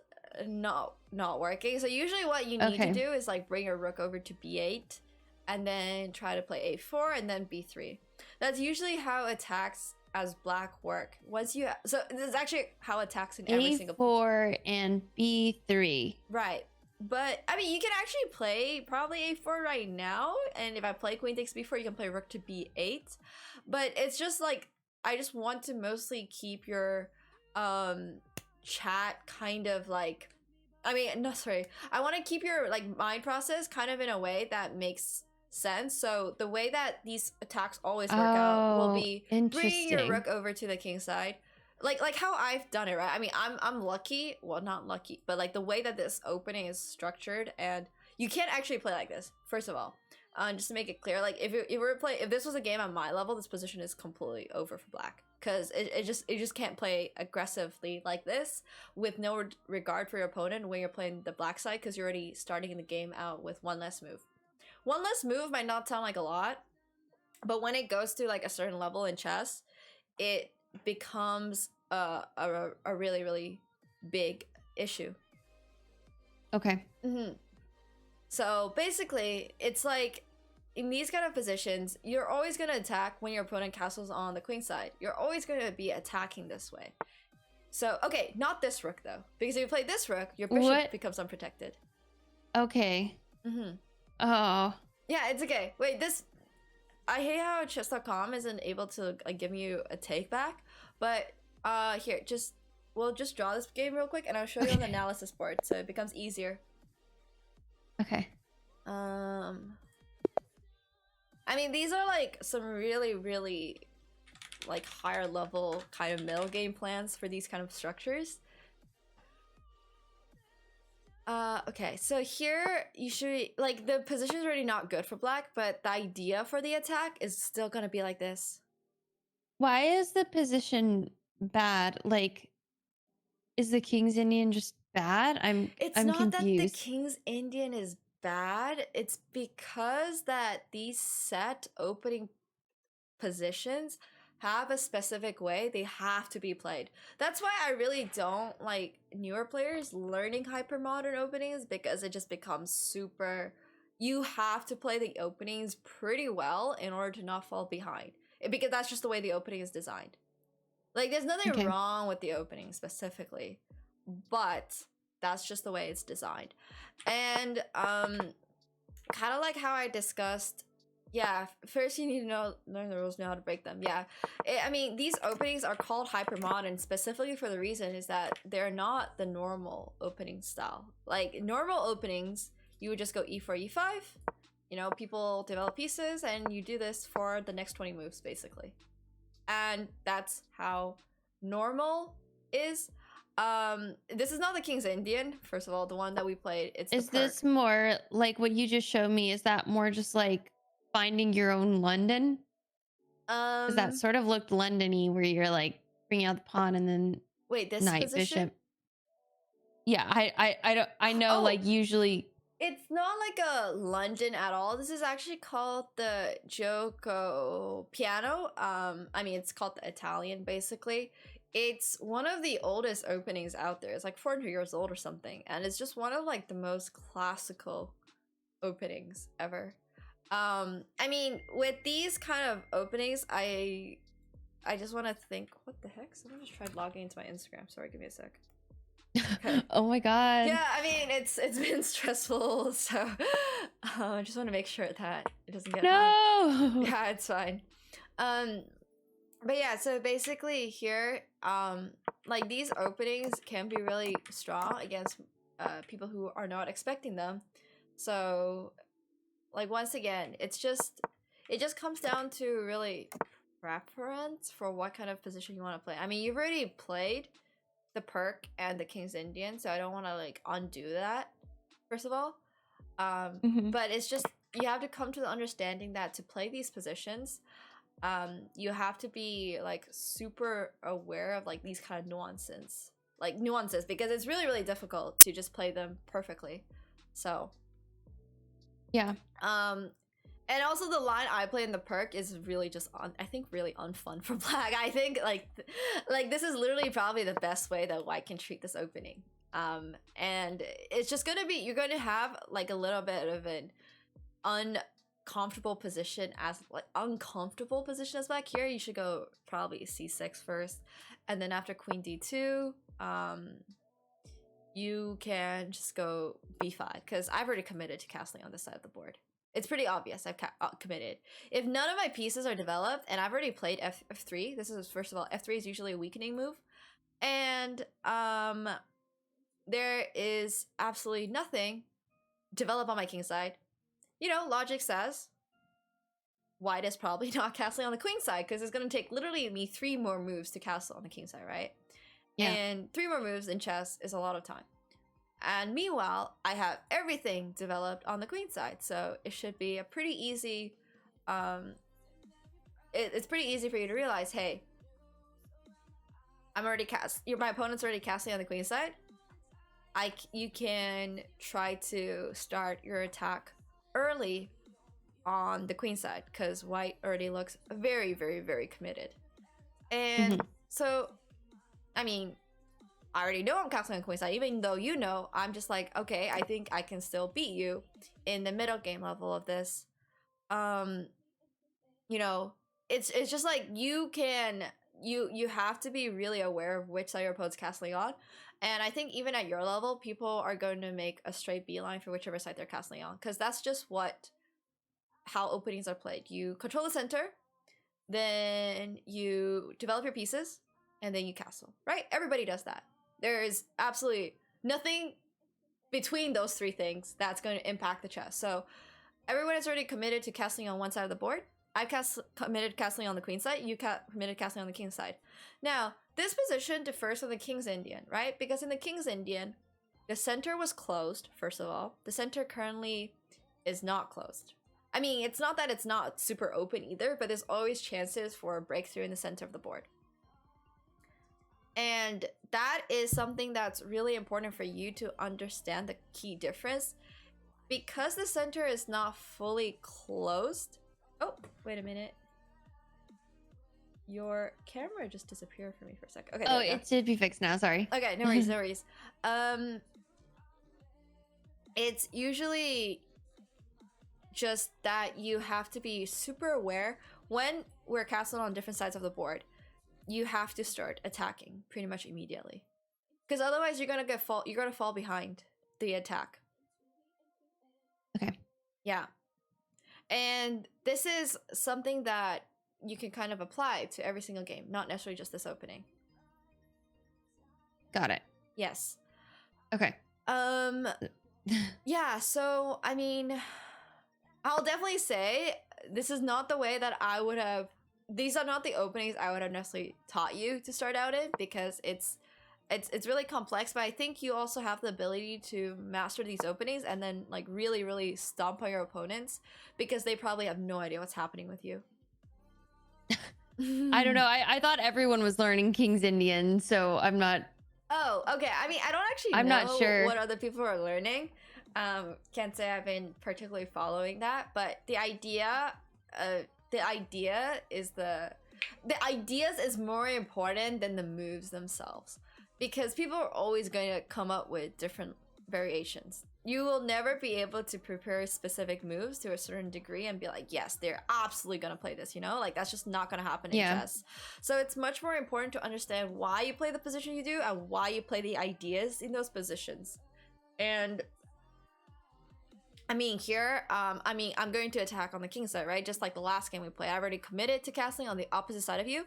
not working. So usually what you need to do is like bring your rook over to b8 and then try to play a4 and then b3. That's usually how attacks as black work. Once you so this is actually how attacks in every single A4 and B3. right. But I mean, you can actually play probably A4 right now, and if I play Queen takes B4, you can play Rook to B8. But it's just like I just want to mostly keep your chat kind of like I mean, no, sorry. I want to keep your like mind process kind of in a way that makes sense. So the way that these attacks always work out will be bringing your rook over to the king side, like how I've done it, right? I mean, I'm lucky. Well, not lucky, but like the way that this opening is structured, and you can't actually play like this. First of all, just to make it clear, like if this was a game on my level, this position is completely over for black. Because it just can't play aggressively like this with no regard for your opponent when you're playing the black side, because you're already starting in the game out with one less move. One less move might not sound like a lot, but when it goes to like a certain level in chess, it becomes a really, really big issue. Okay. So basically, it's like in these kind of positions, you're always going to attack when your opponent castles on the queen side. You're always going to be attacking this way. So, okay, not this rook though. Because if you play this rook, your bishop becomes unprotected. Okay. Oh. Yeah, it's okay. Wait, this... I hate how chess.com isn't able to like, give you a take back. But, here, we'll just draw this game real quick and I'll show you on the analysis board so it becomes easier. Okay. I mean, these are like some really, really like higher level kind of middle game plans for these kind of structures. Okay, so here you should like the position is already not good for black, but the idea for the attack is still gonna be like this. Why is the position bad? Like, is the King's Indian just bad? I'm not confused. That the King's Indian is bad. It's because that these set opening positions have a specific way they have to be played. That's why I really don't like newer players learning hyper modern openings, because it just becomes super you have to play the openings pretty well in order to not fall behind, because that's just the way the opening is designed. Like there's nothing wrong with the opening specifically, but that's just the way it's designed. And kind of like how I discussed, yeah, first you need to learn the rules, know how to break them. Yeah, I mean, these openings are called hyper modern specifically for the reason is that they're not the normal opening style. Like normal openings, you would just go e4, e5, you know, people develop pieces and you do this for the next 20 moves basically. And that's how normal is. This is not the King's Indian, first of all, the one that we played. Is this more like what you just showed me? Is that more just like finding your own London? Because that sort of looked London-y, where you're like bringing out the pawn and then wait, this knight position? bishop. Yeah, I know like usually it's not like a London at all. This is actually called the Gioco piano. I mean, it's called the Italian basically. It's one of the oldest openings out there. It's like 400 years old or something, and it's just one of like the most classical openings ever. I mean, with these kind of openings, I just want to think, what the heck? Someone just tried logging into my Instagram. Sorry, give me a sec. Okay. Oh my god. Yeah, I mean, it's been stressful, so I just want to make sure that it doesn't get no. Yeah, it's fine. But yeah, so basically here, like these openings can be really strong against people who are not expecting them. So like once again, it just comes down to really preference for what kind of position you want to play. I mean, you've already played the Pirc and the King's Indian, so I don't want to like undo that first of all. But it's just you have to come to the understanding that to play these positions, you have to be like super aware of like these kind of nuances, because it's really, really difficult to just play them perfectly. So yeah. And also the line I play in the Pirc is really just I think really unfun for black. I think like this is literally probably the best way that white can treat this opening. And it's just gonna be, you're going to have like a little bit of an comfortable position as like uncomfortable position as black. Here you should go probably c6 first, and then after queen d2, you can just go b5 because I've already committed to castling on this side of the board. It's pretty obvious I've committed. If none of my pieces are developed, and I've already played f3, this is, first of all, f3 is usually a weakening move, and there is absolutely nothing developed on my king side. You know, logic says white is probably not castling on the queen side because it's going to take literally me 3 more moves to castle on the king side, right? Yeah. And 3 more moves in chess is a lot of time. And meanwhile, I have everything developed on the queen side, so it should be a pretty easy, it's pretty easy for you to realize, hey, I'm already my opponent's already casting on the queen side. You can try to start your attack early on the queen side because white already looks very, very, very committed. And so, I mean, I already know I'm castling on queen side, even though you know, I'm just like, okay, I think I can still beat you in the middle game level of this. You know, it's just like you have to be really aware of which side your opponent's castling on. And I think even at your level, people are going to make a straight beeline for whichever side they're castling on, because that's just how openings are played. You control the center, then you develop your pieces, and then you castle, right? Everybody does that. There is absolutely nothing between those 3 things that's going to impact the chess. So everyone is already committed to castling on one side of the board. I've committed castling on the queen side. You committed castling on the king side. Now, this position differs from the king's Indian, right? Because in the king's Indian, the center was closed, first of all. The center currently is not closed. I mean, it's not that it's not super open either, but there's always chances for a breakthrough in the center of the board. And that is something that's really important for you to understand the key difference. Because the center is not fully closed. Oh, wait a minute. Your camera just disappeared for me for a sec. Okay. Oh, it should be fixed now. Sorry. Okay, no worries, no worries. It's usually just that you have to be super aware when we're castling on different sides of the board. You have to start attacking pretty much immediately, because otherwise you're gonna fall behind the attack. Okay. Yeah. And this is something that you can kind of apply to every single game, not necessarily just this opening. Got it. Yes. Okay. Yeah, so I mean, I'll definitely say this is not the way that I would have, these are not the openings I would have necessarily taught you to start out in, because it's really complex, but I think you also have the ability to master these openings and then like really, really stomp on your opponents, because they probably have no idea what's happening with you. I don't know. I thought everyone was learning King's Indian, so I'm not. Oh, okay. I mean, I don't actually I'm know not sure what other people are learning. Can't say I've been particularly following that, but the idea is the ideas is more important than the moves themselves, because people are always going to come up with different variations. You will never be able to prepare specific moves to a certain degree and be like, yes, they're absolutely going to play this, you know? Like, that's just not going to happen in chess. So it's much more important to understand why you play the position you do and why you play the ideas in those positions. And I mean, here, I'm going to attack on the king side, right? Just like the last game we played. I already committed to castling on the opposite side of you.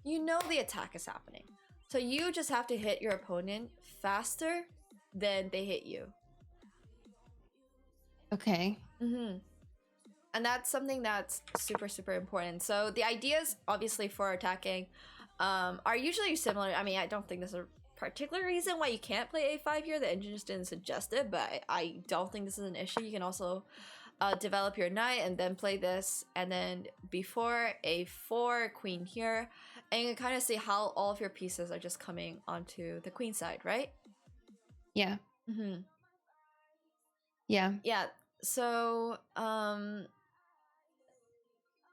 You know the attack is happening. So you just have to hit your opponent faster than they hit you. Okay. And that's something that's super, super important. So the ideas, obviously, for attacking are usually similar. I mean, I don't think there's a particular reason why you can't play a5 here. The engine just didn't suggest it, but I don't think this is an issue. You can also develop your knight and then play this, and then before a4, queen here, and you can kind of see how all of your pieces are just coming onto the queen side, right? Yeah. Yeah. So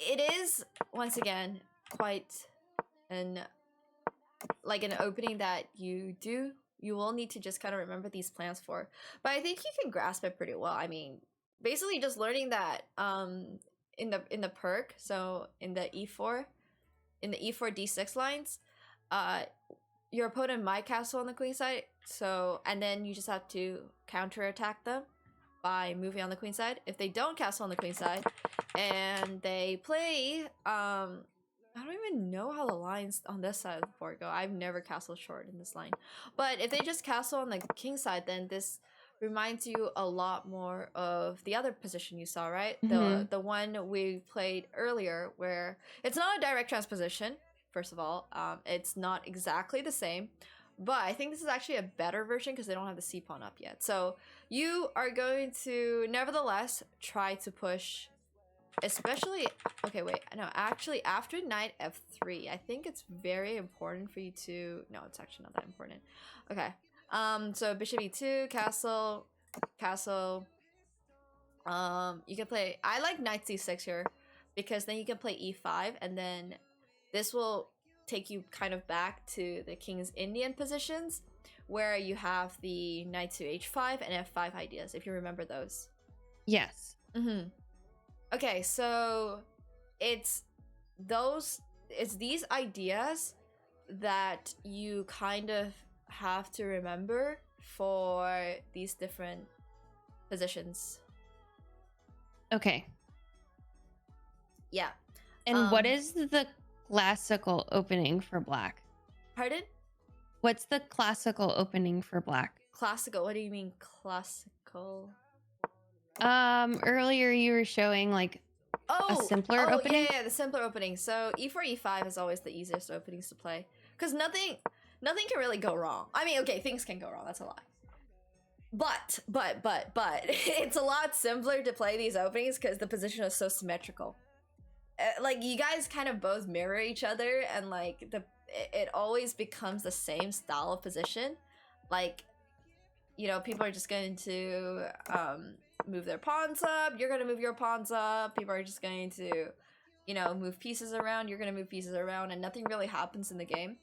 it is, once again, quite an opening that you will need to just kind of remember these plans for, but I think you can grasp it pretty well. I mean, basically just learning that in the Pirc, so in the e4 d6 lines, your opponent might castle on the queen side, so and then you just have to counterattack them by moving on the queen side. If they don't castle on the queen side and they play I don't even know how the lines on this side of the board go. I've never castled short in this line. But if they just castle on the king side, then this reminds you a lot more of the other position you saw, right? The one we played earlier, where it's not a direct transposition, first of all. It's not exactly the same, but I think this is actually a better version because they don't have the c pawn up yet. So you are going to nevertheless try to push, especially, okay, wait, no, actually after knight f3, I think it's very important for you to, no, it's actually not that important. Okay, so bishop e2, castle, castle. You can play, I like knight c6 here because then you can play e5, and then this will take you kind of back to the king's Indian positions where you have the knight to h5 and f5 ideas, if you remember those. Yes. Okay, so it's these ideas that you kind of have to remember for these different positions. Okay. Yeah. And what is the classical opening for black? Pardon? What's the classical opening for black? Classical? What do you mean classical? Earlier you were showing like a simpler opening. Yeah, the simpler opening. So e4, e5 is always the easiest openings to play because nothing can really go wrong. I mean, okay, things can go wrong. That's a lie. But it's a lot simpler to play these openings because the position is so symmetrical. Like, you guys kind of both mirror each other, and like it always becomes the same style of position. Like, you know, people are just going to move their pawns up, you're gonna move your pawns up, people are just going to, you know, move pieces around, you're gonna move pieces around, and nothing really happens in the game.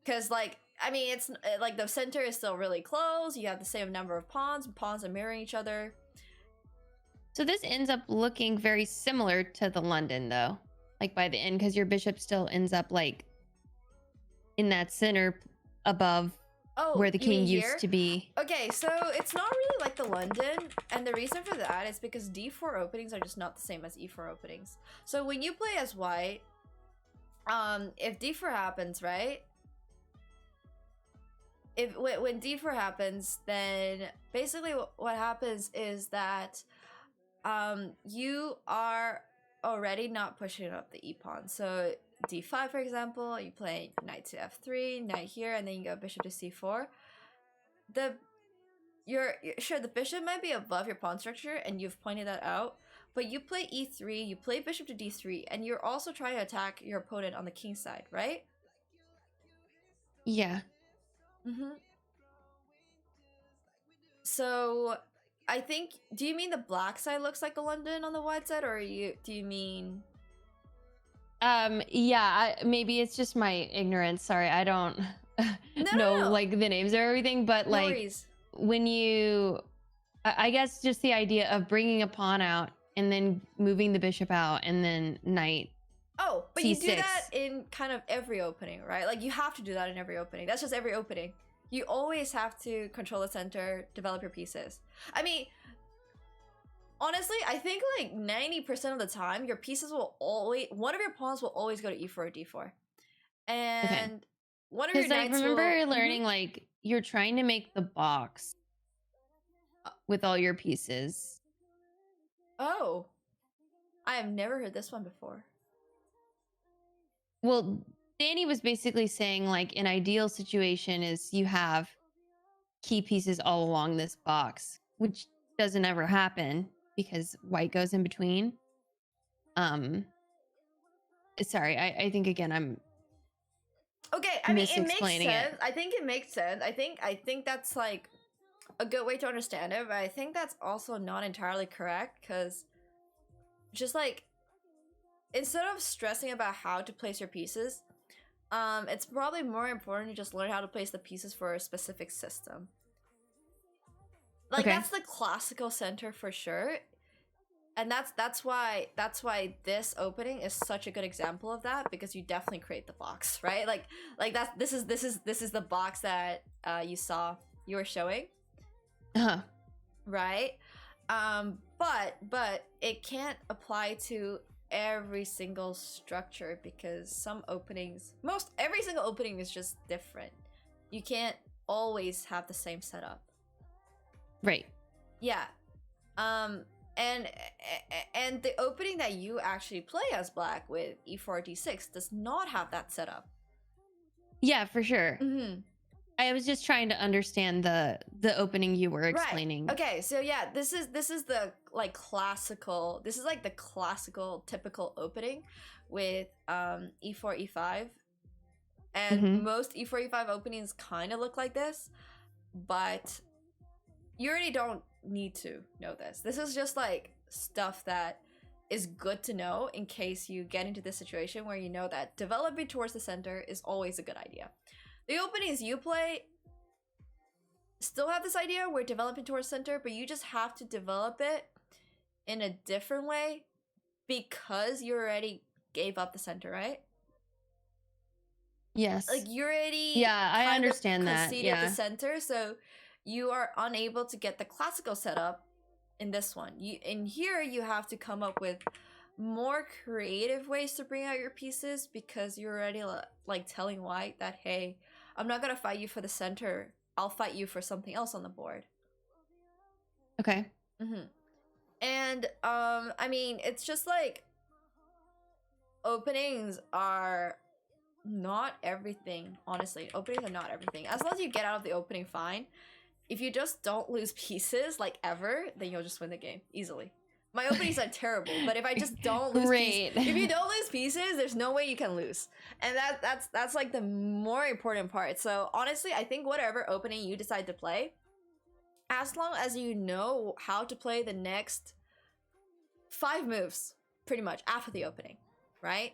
Because, like, I mean, it's like the center is still really close, you have the same number of pawns are mirroring each other. So this ends up looking very similar to the London, though, like by the end, because your bishop still ends up like in that center above where the king used to be. Okay, so it's not really like the London, and the reason for that is because d4 openings are just not the same as e4 openings. So when you play as white, if d4 happens, right? When d4 happens, then basically what happens is that you are already not pushing up the e-pawn. So d5, for example, you play knight to f3, knight here, and then you go bishop to c4. Sure, the bishop might be above your pawn structure, and you've pointed that out, but you play e3, you play bishop to d3, and you're also trying to attack your opponent on the king side, right? Yeah. So I think, do you mean the black side looks like a London on the white side, or do you mean... Yeah, maybe it's just my ignorance. Sorry, I don't know like the names of everything, but like when you, I guess just the idea of bringing a pawn out and then moving the bishop out and then knight. Oh, but C6. You do that in kind of every opening, right? Like, you have to do that in every opening. That's just every opening. You always have to control the center, develop your pieces. I mean, honestly, I think like 90% of the time, your pieces will always, one of your pawns will always go to e4 or d4. And one of your knights will... Because I remember learning, like, you're trying to make the box with all your pieces. Oh. I have never heard this one before. Well, Danny was basically saying, like, an ideal situation is you have key pieces all along this box, which doesn't ever happen because white goes in between. Sorry, I think again I'm okay. I mean, it makes sense. I think it makes sense. I think that's like a good way to understand it, but I think that's also not entirely correct, because just like, instead of stressing about how to place your pieces, it's probably more important to just learn how to place the pieces for a specific system. Like Okay. that's the classical center for sure. And that's why this opening is such a good example of that, because you definitely create the box, right? Like that's this is the box that you were showing, Uh-huh. right? But it can't apply to every single structure, because some openings, every single opening is just different. You can't always have the same setup. Right. Yeah. And the opening that you actually play as black with e4 d6 does not have that setup. Yeah, for sure. Mm-hmm. I was just trying to understand the opening you were explaining. Right. Okay, so yeah, this is the like classical. This is like the classical typical opening with e4 e5, and most e4 e5 openings kind of look like this, but you already don't need to know this. This is just like stuff that is good to know in case you get into this situation where you know that developing towards the center is always a good idea. The openings you play still have this idea where developing towards center, but you just have to develop it in a different way because you already gave up the center, right? Yes. Like you already I understand that. conceded the center, so you are unable to get the classical setup in this one. In here you have to come up with more creative ways to bring out your pieces, because you're already like telling white that, hey, I'm not gonna fight you for the center, I'll fight you for something else on the board. Okay. And I mean, it's just like openings are not everything. Honestly, openings are not everything. As long as you get out of the opening, fine. If you just don't lose pieces like ever, then you'll just win the game easily. My openings are terrible, but if I just don't lose pieces, if you don't lose pieces, there's no way you can lose. And that's like the more important part. So honestly, I think whatever opening you decide to play, as long as you know how to play the next 5 moves, pretty much after the opening, right?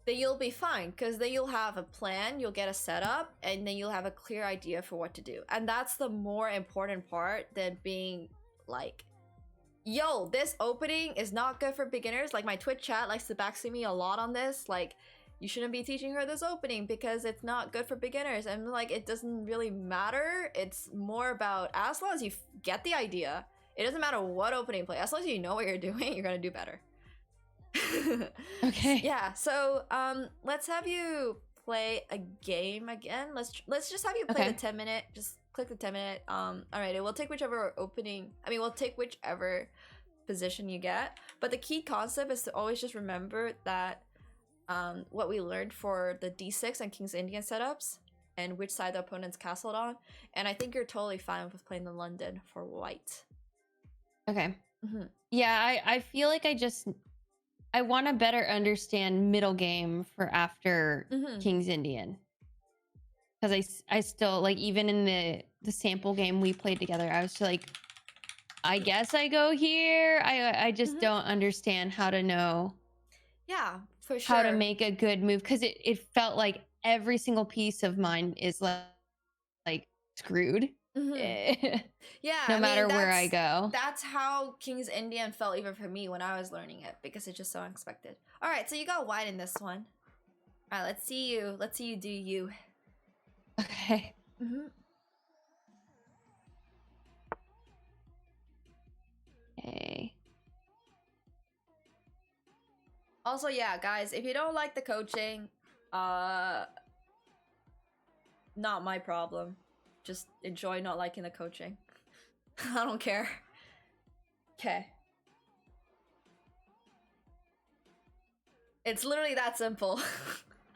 Then you'll be fine, because then you'll have a plan, you'll get a setup, and then you'll have a clear idea for what to do. And that's the more important part than being like, yo, this opening is not good for beginners. Like my Twitch chat likes to backseat me a lot on this. Like, you shouldn't be teaching her this opening because it's not good for beginners. And like, it doesn't really matter. It's more about, as long as you get the idea, it doesn't matter what opening you play. As long as you know what you're doing, you're gonna do better. Okay. Yeah, so let's have you play a game again. Let's just have you play the 10-minute. Just click the 10-minute. All right, it will take whichever opening. I mean, we'll take whichever position you get. But the key concept is to always just remember that what we learned for the D6 and King's Indian setups, and which side the opponent's castled on. And I think you're totally fine with playing the London for white. Okay. Yeah, I feel like I want to better understand middle game for after King's Indian, because I still, like, even in the sample game we played together, I was just like, I guess I go here. I just don't understand how to know. Yeah, for sure. How to make a good move, because it felt like every single piece of mine is like screwed. Yeah, no matter where I go. That's how King's Indian felt even for me when I was learning it, because it's just so unexpected. All right, so you got white in this one. All right, let's see you do you. Okay. Okay. Also, yeah, guys, if you don't like the coaching, not my problem. Just enjoy not liking the coaching. I don't care. Okay. It's literally that simple.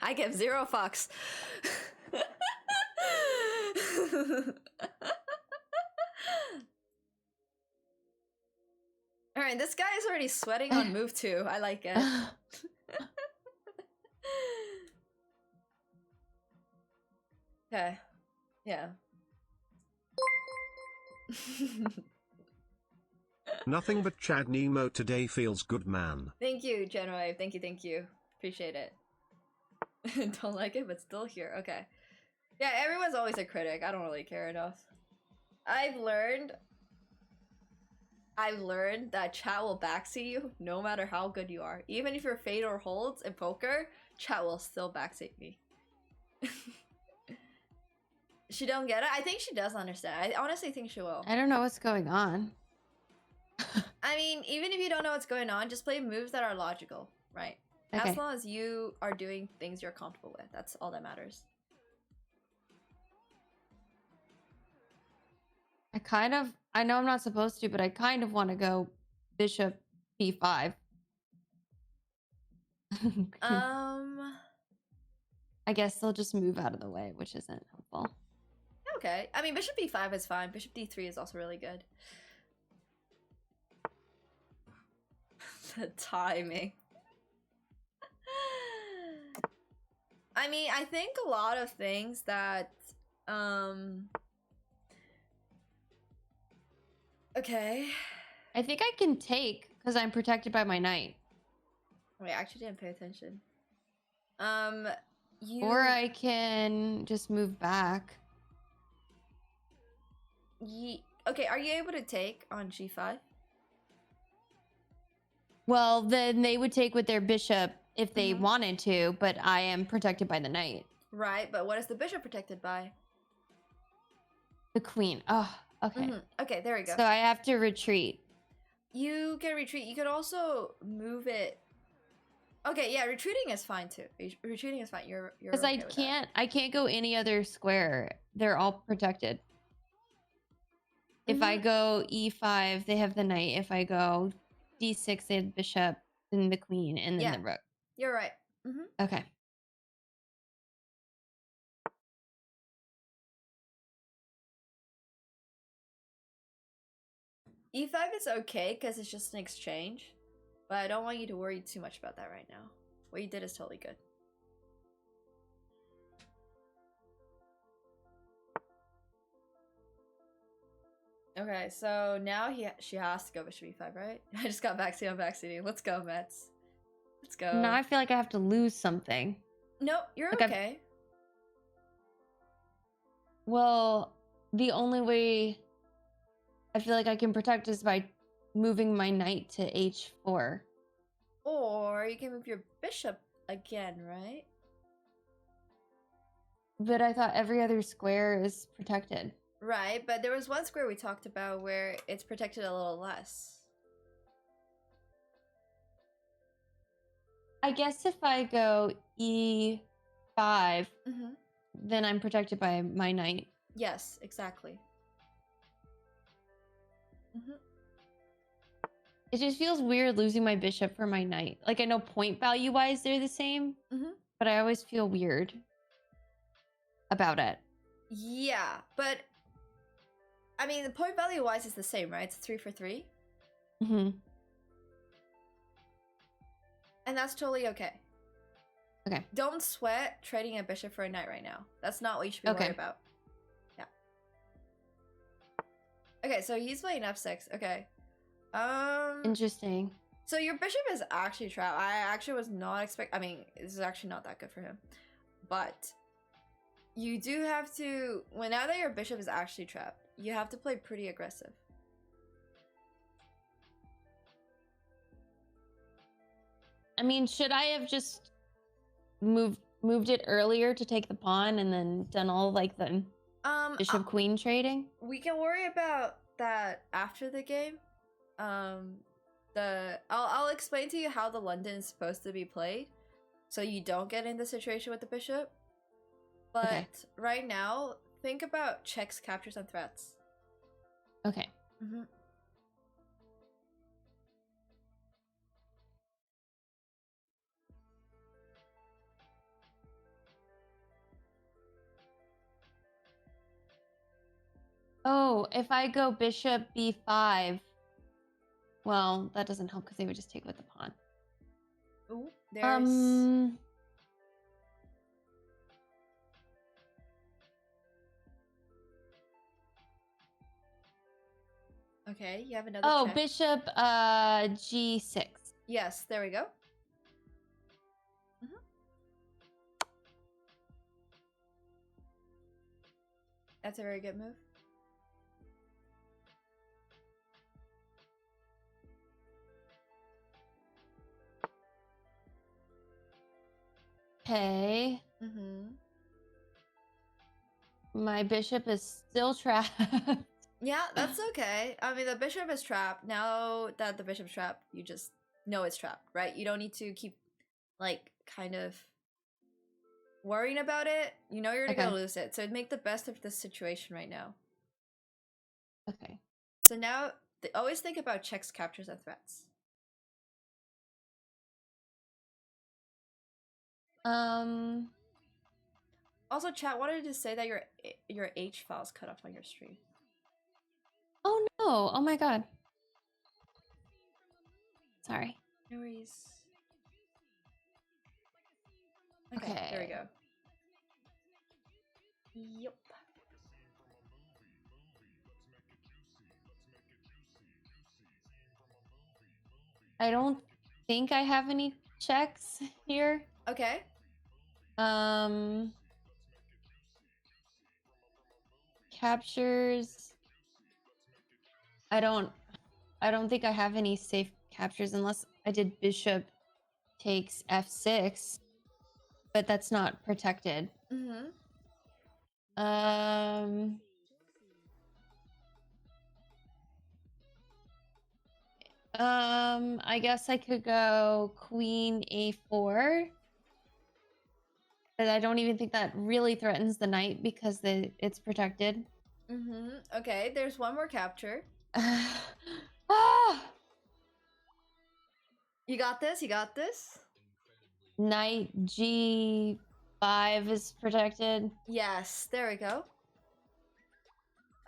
I give 0 fucks. Alright, this guy is already sweating on move 2. I like it. Okay. Yeah. Nothing but Chad Nemo today feels good, man. Thank you, Genwave. Thank you. Appreciate it. Don't like it, but still here. Okay. Yeah, everyone's always a critic. I don't really care enough. I've learned that chat will backseat you no matter how good you are. Even if you're fade or holds in poker, chat will still backseat me. She don't get it? I think she does understand. I honestly think she will. I don't know what's going on. I mean, even if you don't know what's going on, just play moves that are logical, right? Okay. As long as you are doing things you're comfortable with. That's all that matters. I know I'm not supposed to, but I kind of want to go bishop b5. I guess they'll just move out of the way, which isn't helpful. Okay. I mean, bishop b5 is fine. Bishop d3 is also really good. The timing. I mean, I think a lot of things that okay. I think I can take because I'm protected by my knight. Wait, I actually didn't pay attention. Or I can just move back. Okay, are you able to take on g5? Well, then they would take with their bishop if they wanted to, but I am protected by the knight. Right, but what is the bishop protected by? The queen. Oh, okay. Okay, there we go. So I have to retreat. You can retreat. You can also move it. Okay, yeah, retreating is fine too. Retreating is fine. You're because okay I can't go any other square. They're all protected. If I go e5, they have the knight. If I go d6, they have the bishop, then the queen, and then the rook. You're right. Okay. E5 is okay because it's just an exchange, but I don't want you to worry too much about that right now. What you did is totally good. Okay, so now she has to go bishop e5, right? I just got backseat on backseating. Let's go, Mets. Let's go. Now I feel like I have to lose something. No, you're like okay. Well, the only way I feel like I can protect is by moving my knight to h4. Or you can move your bishop again, right? But I thought every other square is protected. Right, but there was one square we talked about where it's protected a little less. I guess if I go e5, then I'm protected by my knight. Yes, exactly. It just feels weird losing my bishop for my knight. Like, I know point value wise they're the same, but I always feel weird about it. Yeah, but I mean, the point value wise is the same, right? It's 3 for 3. And that's totally okay. Okay. Don't sweat trading a bishop for a knight right now. That's not what you should be worried about. Yeah. Okay, so he's playing f6. Okay. Interesting. So your bishop is actually trapped. I actually was not expect. I mean, this is actually not that good for him. But you do have to. Well, now that your bishop is actually trapped, you have to play pretty aggressive. I mean, should I have just moved it earlier to take the pawn and then done all like the bishop queen trading? We can worry about that after the game. I'll explain to you how the London is supposed to be played, so you don't get in the situation with the bishop. But right now, think about checks, captures, and threats. Okay. Oh, if I go bishop b5, well, that doesn't help because they would just take with the pawn. Ooh, there's... Okay, you have another check. Bishop g6. Yes, there we go. That's a very good move. Okay. My bishop is still trapped. Yeah, that's okay. I mean, the bishop is trapped. Now that the bishop's trapped, you just know it's trapped, right? You don't need to keep, like, kind of worrying about it. You know you're gonna lose it. So make the best of the situation right now. Okay. So now, always think about checks, captures, and threats. Also, chat wanted to say that your H file's cut off on your stream. Oh no! Oh my god. Sorry. No worries. Okay, there we go. Yep. I don't think I have any checks here. Okay. Captures. I don't think I have any safe captures unless I did bishop takes f6, but that's not protected. I guess I could go queen a4, but I don't even think that really threatens the knight because it's protected. Okay, there's one more capture. You got this. You got this. Knight g5 is protected. Yes, there we go.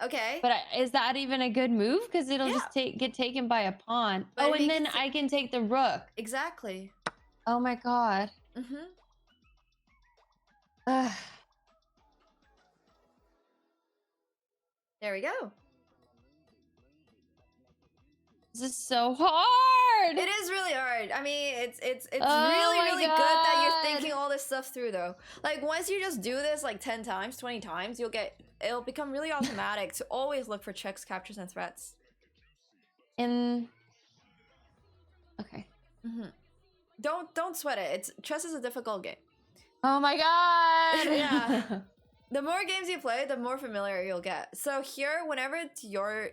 Okay. But is that even a good move? Because it'll just get taken by a pawn. But and then I can take the rook. Exactly. Oh my god. There we go. This is so hard. It is really hard. I mean, it's really good that you're thinking all this stuff through, though. Like, once you just do this like 10 times, 20 times, it'll become really automatic to always look for checks, captures, and threats. Okay. Don't sweat it. Chess is a difficult game. Oh my god. Yeah. The more games you play, the more familiar you'll get. So here, whenever it's your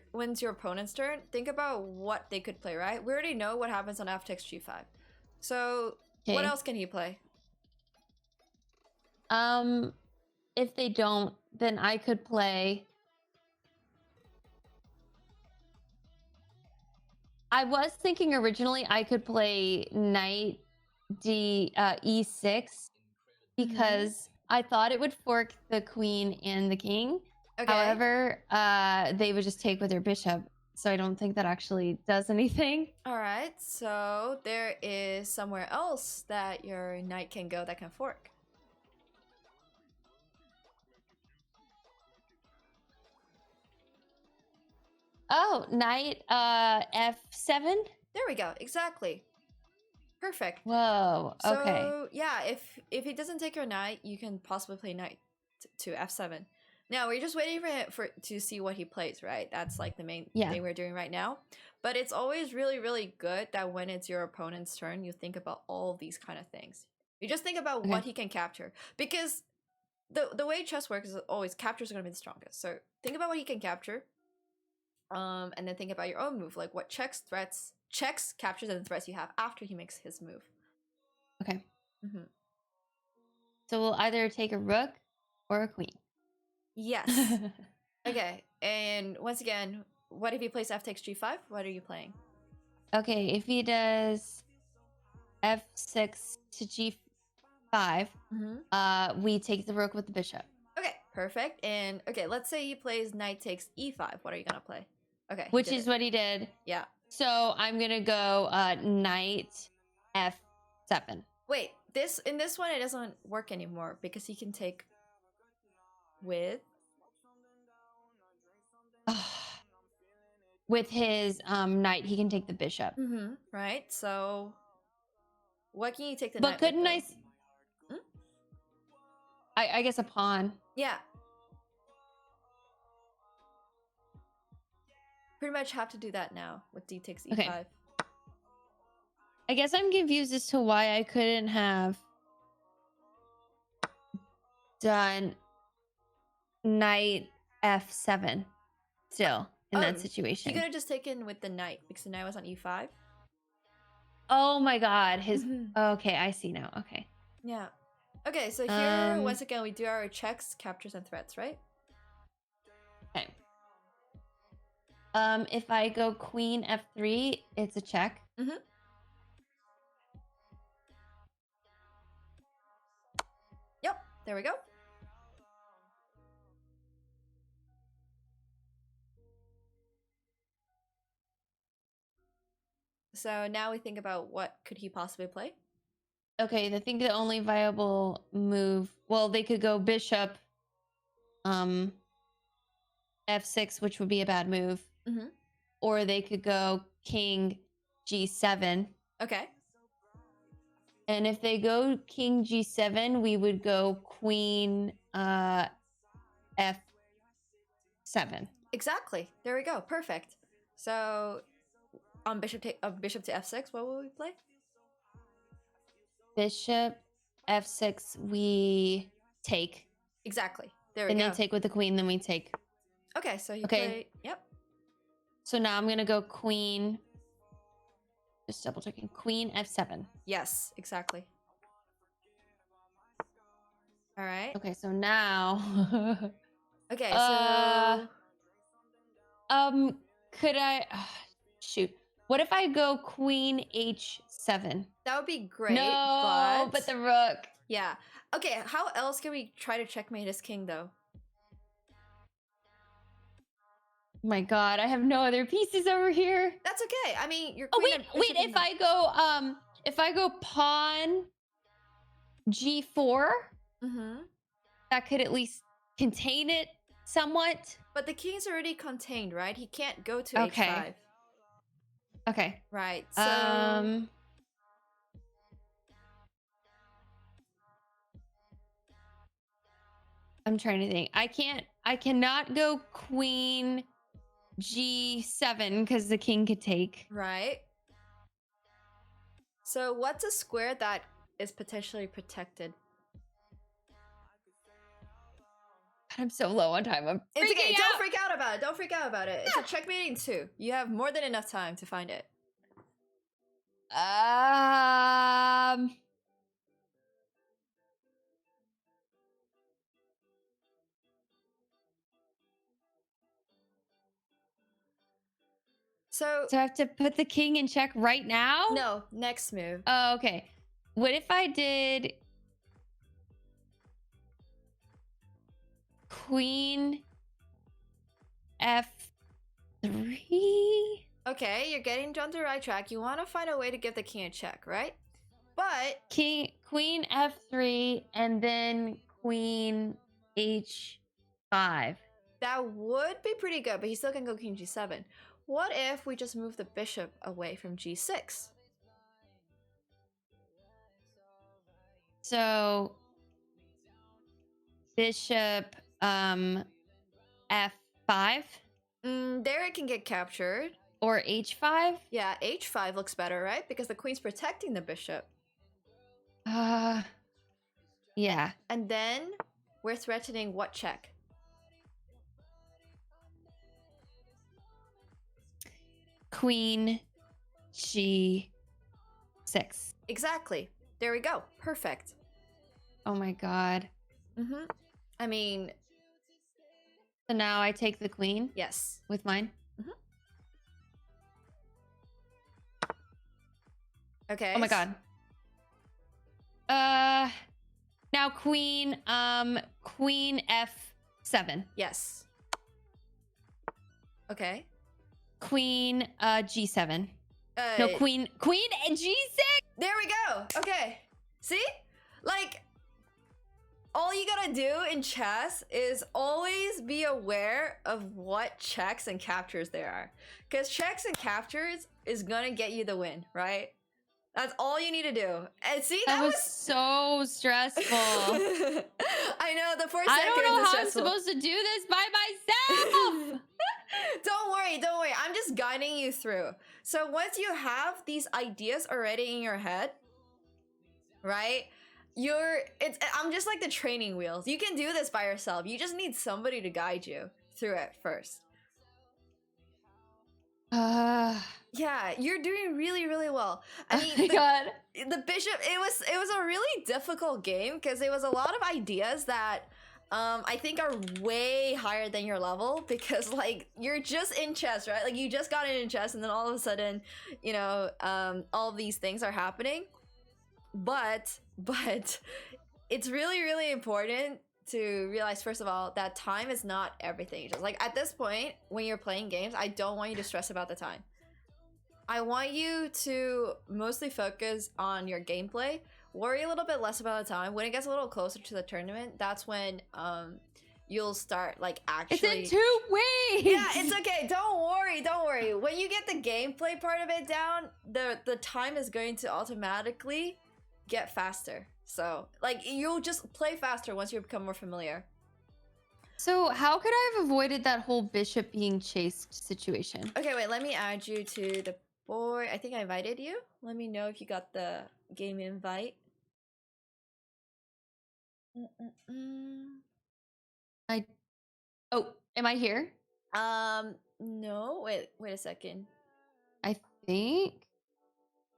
opponent's turn, think about what they could play, right? We already know what happens on f takes g5. So what else can he play? If they don't, then I could play. I was thinking originally I could play knight e6 because I thought it would fork the queen and the king. Okay. However, they would just take with their bishop. So I don't think that actually does anything. All right. So there is somewhere else that your knight can go that can fork. Oh, knight f7? There we go. Exactly. Perfect. Whoa. Okay. So yeah, if he doesn't take your knight, you can possibly play knight to f7. Now we're just waiting to see what he plays, right? That's like the main thing we're doing right now. But it's always really good that when it's your opponent's turn, you think about all of these kind of things. You just think about what he can capture, because the way chess works is always captures are going to be the strongest. So think about what he can capture, and then think about your own move, like what checks, captures, and threats you have after he makes his move. Okay. So we'll either take a rook or a queen. Yes. Okay. And once again, what if he plays f takes g5? What are you playing? Okay, if he does f6 to g5, we take the rook with the bishop. Okay, perfect. And okay, let's say he plays knight takes e5. What are you gonna play? Okay. Which is what he did. Yeah. So I'm gonna go knight f7. Wait, in this one it doesn't work anymore because he can take with his knight, he can take the bishop. Right. So what can you take the knight? But couldn't I guess a pawn. Yeah. Pretty much have to do that now with d takes e5. Okay. I guess I'm confused as to why I couldn't have done knight f7 still in that situation. You could have just taken with the knight because the knight was on e5. Oh my god, his okay, I see now. Okay. Yeah. Okay, so here once again we do our checks, captures, and threats, right? Okay. If I go queen f3, it's a check. Yep, there we go. So now we think about what could he possibly play. Okay, I think the only viable move, well, they could go bishop f6, which would be a bad move. Or they could go king g7. Okay. And if they go king g7, we would go queen f7. Exactly. There we go. Perfect. So on bishop to f6, what will we play? Bishop f6, we take. Exactly. There we go. go. And they take with the queen, then we take. Okay, so you play. Yep. So now I'm gonna go queen. Just double checking. Queen f7. Yes, exactly. All right. Okay, so now. Okay, so. Could I? Shoot. What if I go queen h7? That would be great. No, but the rook. Yeah. Okay, how else can we try to checkmate his king though? My god, I have no other pieces over here. That's okay. I mean, your Oh queen. wait, if I go pawn g4, that could at least contain it somewhat. But the king's already contained, right? He can't go to h5. Okay. Right. So I'm trying to think. I cannot go queen g7 because the king could take. Right. So what's a square that is potentially protected? I'm so low on time. I'm It's okay. out. Don't freak out about it. Don't freak out about it. It's a checkmating too. You have more than enough time to find it. So I have to put the king in check right now? No, next move. Oh, okay. What if I did queen f3? Okay, you're getting on the right track. You want to find a way to give the king a check, right? But queen f3 and then queen h5. That would be pretty good, but he still can go king g7. What if we just move the bishop away from g6? So bishop f5 there it can get captured. or h5? Yeah, h5 looks better, right? Because the queen's protecting the bishop. Yeah. And then we're threatening what check? Queen g6. Exactly. There we go. Perfect. Oh my god. I mean, so now I take the queen? Yes. With mine? Okay. Oh my god. Now queen f7. Yes. Okay. Queen g7. No, queen g6. There we go. Okay. See? Like, all you gotta do in chess is always be aware of what checks and captures there are. Because checks and captures is gonna get you the win, right? That's all you need to do. And see, that was so stressful. I know, the 4 seconds I don't know is how stressful. I'm supposed to do this by myself. Don't worry, don't worry. I'm just guiding you through. So once you have these ideas already in your head, right? I'm just like the training wheels. You can do this by yourself. You just need somebody to guide you through it first. Yeah, you're doing really, really well. I mean, God. The bishop, it was a really difficult game because it was a lot of ideas that I think are way higher than your level, because like you're just in chess, right? Like you just got in chess and then all of a sudden, you know, all of these things are happening. But it's really, really important to realize, first of all, that time is not everything. Just like at this point when you're playing games, I don't want you to stress about the time. I want you to mostly focus on your gameplay. Worry a little bit less about the time. When it gets a little closer to the tournament, that's when you'll start like actually. It's in 2 weeks. Yeah, it's okay. Don't worry. When you get the gameplay part of it down, the time is going to automatically get faster. So like you'll just play faster once you become more familiar. So how could I have avoided that whole bishop being chased situation? Okay, wait, let me add you to the board. I think I invited you. Let me know if you got the game invite. Oh, am I here? No. Wait a second. I think.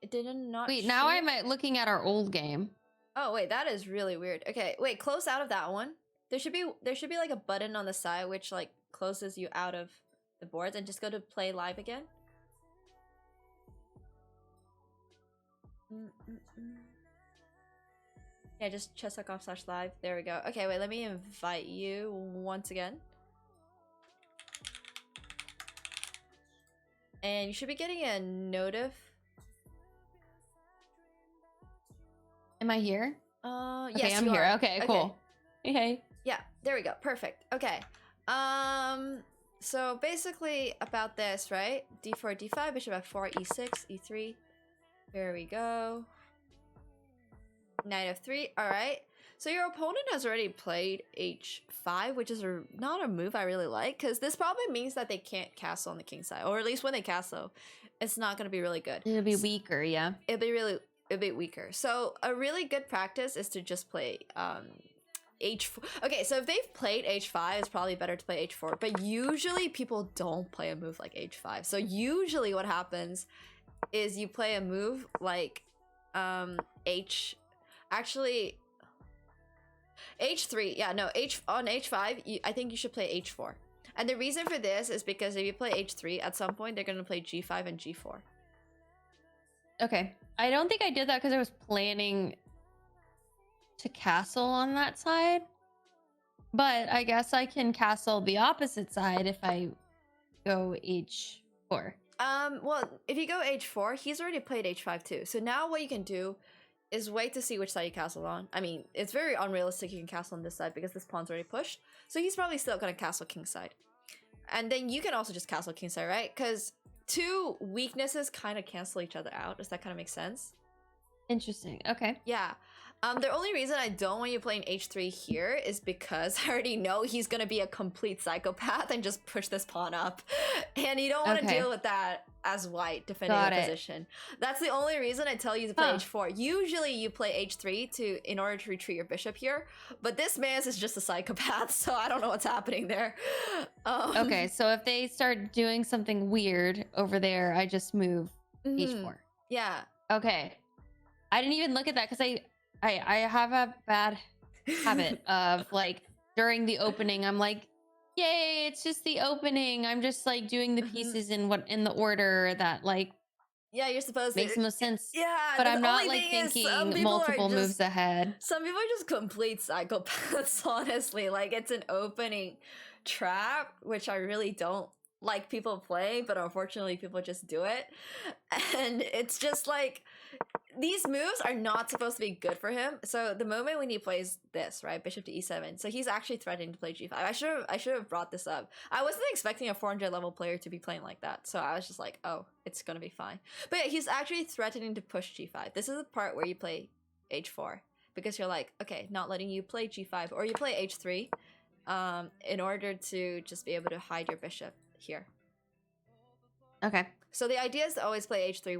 It didn't not. Wait, now I'm looking at our old game. Oh wait, that is really weird. Okay, wait, close out of that one. There should be like a button on the side which like closes you out of the boards, and just go to play live again. Yeah, just chess.com/live. There we go. Okay, wait, let me invite you once again. And you should be getting a notif. Am I here? Yes, okay, I'm here. Okay, cool. Okay. Yeah, there we go. Perfect. Okay. So basically about this, right? d4, d5, bishop f4, e6, e3. There we go. Knight f3. All right. So your opponent has already played h5, which is not a move I really like, because this probably means that they can't castle on the king side, or at least when they castle, it's not going to be really good. It'll be weaker, yeah. It'll be really a bit weaker. So a really good practice is to just play h4. Okay, so if they've played h5, it's probably better to play h4, but usually people don't play a move like h5. So usually what happens is you play a move like h3. Yeah, no, on h5, I think you should play h4. And the reason for this is because if you play h3, at some point they're going to play g5 and g4. Okay. I don't think I did that because I was planning to castle on that side. But I guess I can castle the opposite side if I go h4. Well, if you go h4, he's already played h5 too. So now what you can do is wait to see which side you castle on. I mean, it's very unrealistic you can castle on this side because this pawn's already pushed. So he's probably still gonna castle king side. And then you can also just castle king side, right? Because two weaknesses kind of cancel each other out. Does that kind of make sense? Interesting. Okay. Yeah. The only reason I don't want you playing h3 here is because I already know he's gonna be a complete psychopath and just push this pawn up, and you don't want to deal with that as white defending the position. That's the only reason I tell you to play h4. Usually you play h3 in order to retreat your bishop here, but this man is just a psychopath, so I don't know what's happening there. Okay, so if they start doing something weird over there, I just move h4. Yeah. Okay. I didn't even look at that because I have a bad habit of like during the opening, I'm like, yay, it's just the opening. I'm just like doing the pieces in the order that like you're supposed makes to. the most sense. Yeah, but I'm not like thinking multiple moves ahead. Some people are just complete psychopaths, honestly. Like it's an opening trap, which I really don't like people playing, but unfortunately people just do it. And it's just like these moves are not supposed to be good for him. So the moment when he plays this, right, bishop to e7, so he's actually threatening to play g5. I should have brought this up. I wasn't expecting a 400 level player to be playing like that, so I was just like, oh, it's gonna be fine. But yeah, he's actually threatening to push g5. This is the part where you play h4 because you're like, okay, not letting you play g5, or you play h3 in order to just be able to hide your bishop here. Okay. So the idea is to always play h3.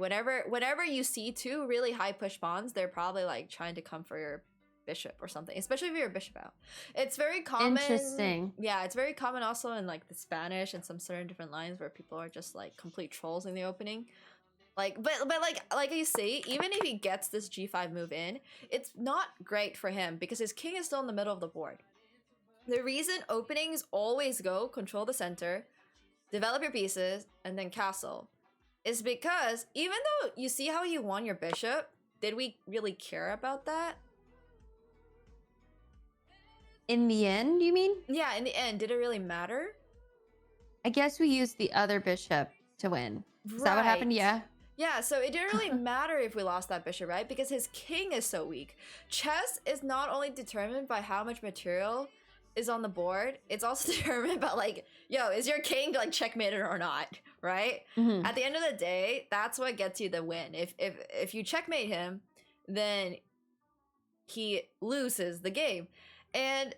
Whenever you see two really high push pawns, they're probably like trying to come for your bishop or something, especially if you're a bishop out. It's very common. Interesting. Yeah, it's very common also in like the Spanish and some certain different lines where people are just like complete trolls in the opening. Like, but like you see, even if he gets this g5 move in, it's not great for him because his king is still in the middle of the board. The reason openings always go control the center, develop your pieces, and then castle is because even though you see how you won your bishop, did we really care about that? In the end, you mean? Yeah, in the end, did it really matter? I guess we used the other bishop to win. Is that what happened? Yeah. Yeah, so it didn't really matter if we lost that bishop, right? Because his king is so weak. Chess is not only determined by how much material is on the board, it's also determined by like, yo, is your king like checkmated or not, right? Mhm. At the end of the day, that's what gets you the win. If you checkmate him, then he loses the game. And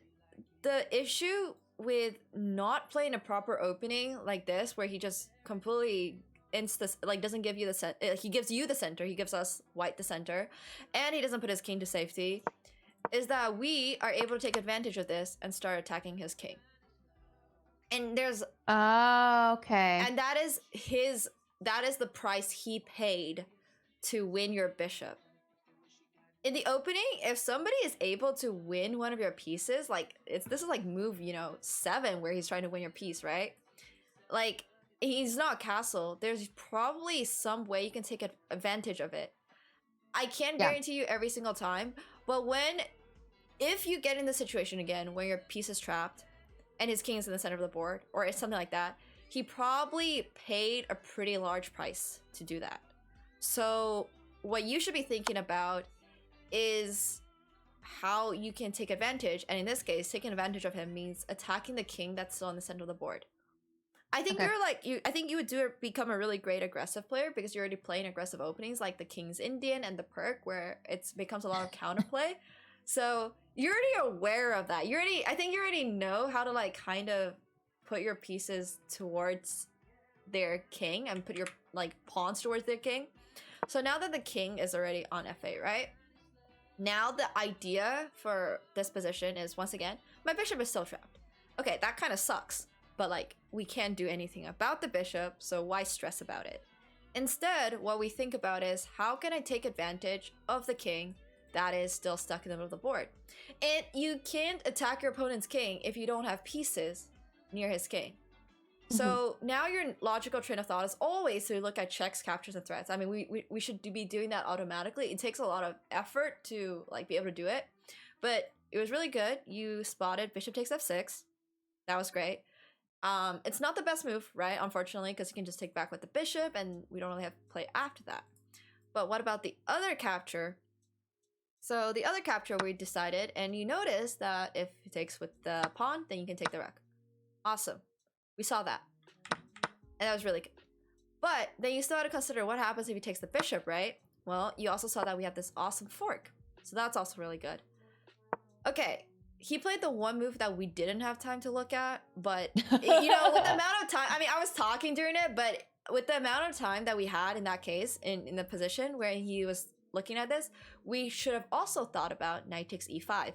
the issue with not playing a proper opening like this, where he just completely doesn't give you the he gives you the center, he gives us white the center, and he doesn't put his king to safety, is that we are able to take advantage of this and start attacking his king. And there's okay. and that is the price he paid to win your bishop. In the opening, if somebody is able to win one of your pieces, like this is like move 7 where he's trying to win your piece, right? Like, he's not castle. There's probably some way you can take advantage of it. I can't guarantee you every single time, but if you get in the situation again where your piece is trapped and his king is in the center of the board or something like that, he probably paid a pretty large price to do that. So what you should be thinking about is how you can take advantage, and in this case, taking advantage of him means attacking the king that's still in the center of the board. I think I think you would become a really great aggressive player because you're already playing aggressive openings like the King's Indian and the Pirc, where it becomes a lot of counterplay. So you're already aware of that. I think you already know how to like kind of put your pieces towards their king and put your like pawns towards their king. So now that the king is already on F8, right? Now the idea for this position is, once again, my bishop is still trapped. Okay, that kind of sucks. But like, we can't do anything about the bishop, so why stress about it? Instead, what we think about is, how can I take advantage of the king that is still stuck in the middle of the board? And you can't attack your opponent's king if you don't have pieces near his king. So now your logical train of thought is always to look at checks, captures, and threats. I mean, we should be doing that automatically. It takes a lot of effort to like be able to do it, but it was really good. You spotted bishop takes f6. That was great. It's not the best move, right? Unfortunately, because you can just take back with the bishop, and we don't really have to play after that. But what about the other capture? So the other capture we decided, and you notice that if he takes with the pawn, then you can take the rook. Awesome. We saw that. And that was really good. But then you still had to consider what happens if he takes the bishop, right? Well, you also saw that we have this awesome fork. So that's also really good. Okay. He played the one move that we didn't have time to look at, but with the amount of time, I mean, I was talking during it, but with the amount of time that we had in that case, in the position where he was looking at this, we should have also thought about knight takes e5.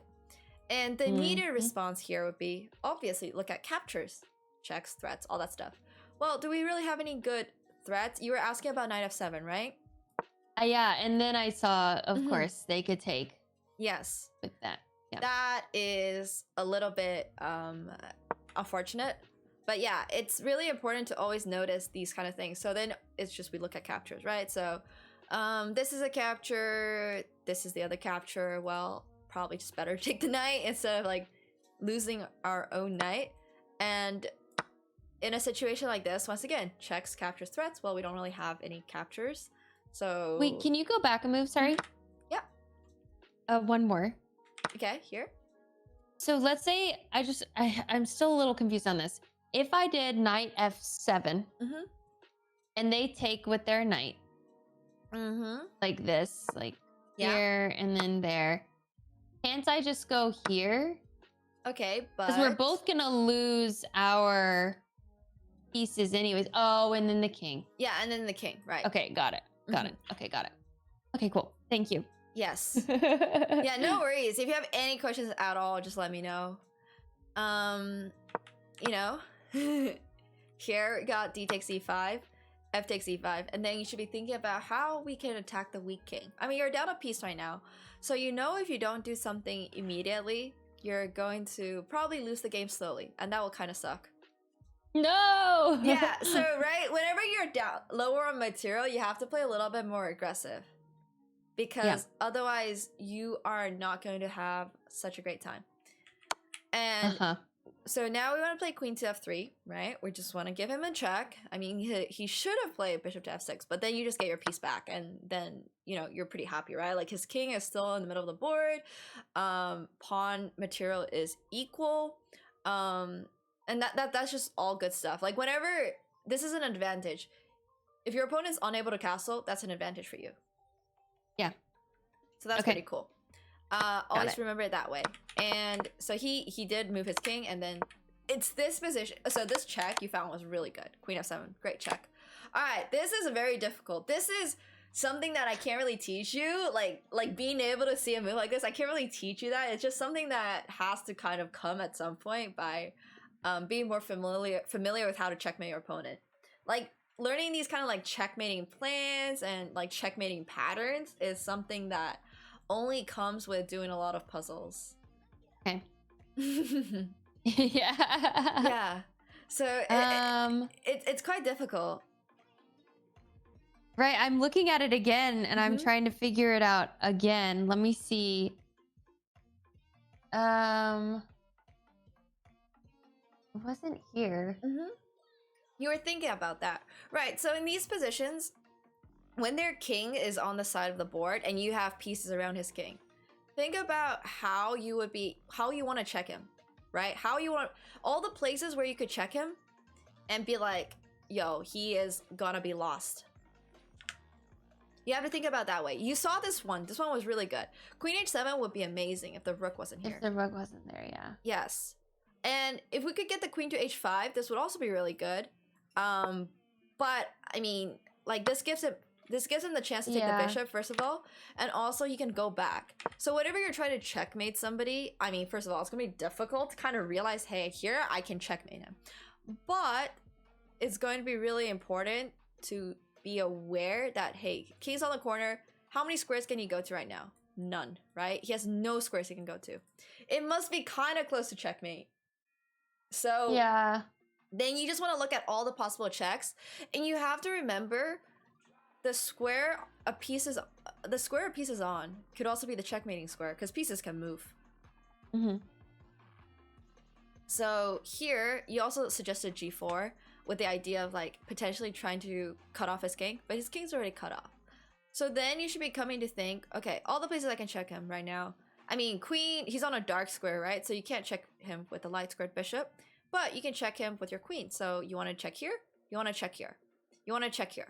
And the needed response here would be, obviously, look at captures, checks, threats, all that stuff. Well, do we really have any good threats? You were asking about knight f7, right? Yeah, and then I saw, of course, they could take. Yes. With that. Yeah. That is a little bit unfortunate. But yeah, it's really important to always notice these kind of things. So then it's just we look at captures, right? So this is a capture. This is the other capture. Well, probably just better take the knight instead of like losing our own knight. And in a situation like this, once again, checks, captures, threats. Well, we don't really have any captures. So wait, can you go back a move? Sorry. Yeah. One more. Okay, here. So let's say I'm still a little confused on this. If I did knight f7 and they take with their knight, like this, like here and then there, can't I just go here? Okay, but because we're both gonna lose our pieces anyways. Oh, and then the king. Yeah, and then the king, right? Okay, got it. Got it. Okay, got it. Okay, cool. Thank you. Yes. Yeah, no worries. If you have any questions at all, just let me know. You know, here got d takes e5, f takes e5, and then you should be thinking about how we can attack the weak king. I mean, you're down a piece right now, so you know if you don't do something immediately, you're going to probably lose the game slowly, and that will kind of suck. No! Yeah, so right, whenever you're down lower on material, you have to play a little bit more aggressive. Because otherwise, you are not going to have such a great time. And so now we want to play queen to f3, right? We just want to give him a check. I mean, he should have played bishop to f6, but then you just get your piece back, and then, you know, you're pretty happy, right? Like, his king is still in the middle of the board. Pawn material is equal. And that's just all good stuff. Like, whenever... This is an advantage. If your opponent's unable to castle, that's an advantage for you. Yeah. So that's pretty cool. Always remember it that way. And so he did move his king, and then it's this position. So this check you found was really good. Queen f7, great check. All right, this is very difficult. This is something that I can't really teach you. Like being able to see a move like this, I can't really teach you that. It's just something that has to kind of come at some point by being more familiar with how to checkmate your opponent. Like, learning these kind of like checkmating plans and like checkmating patterns is something that only comes with doing a lot of puzzles. Okay. Yeah. So it's quite difficult. Right, I'm looking at it again and I'm trying to figure it out again. Let me see. It wasn't here. You were thinking about that. Right, so in these positions, when their king is on the side of the board and you have pieces around his king, think about how you want to check him, right? How you want all the places where you could check him and be like, yo, he is gonna be lost. You have to think about it that way. You saw this one. This one was really good. Queen h7 would be amazing if the rook wasn't here. If the rook wasn't there, yeah. Yes. And if we could get the queen to h5, this would also be really good. But I mean, like, this gives him the chance to take the bishop, first of all, and also he can go back. So whenever you're trying to checkmate somebody, I mean, first of all, it's gonna be difficult to kind of realize, hey, here I can checkmate him. But it's going to be really important to be aware that, hey, king's on the corner. How many squares can he go to right now? None, right? He has no squares he can go to. It must be kind of close to checkmate. So yeah. Then you just want to look at all the possible checks, and you have to remember the square a piece is on could also be the checkmating square, because pieces can move. So here you also suggested g4 with the idea of like potentially trying to cut off his king, but his king's already cut off. So then you should be coming to think, okay, all the places I can check him right now. I mean, queen, he's on a dark square, right? So you can't check him with a light squared bishop, but you can check him with your queen. So you want to check here, you want to check here, you want to check here.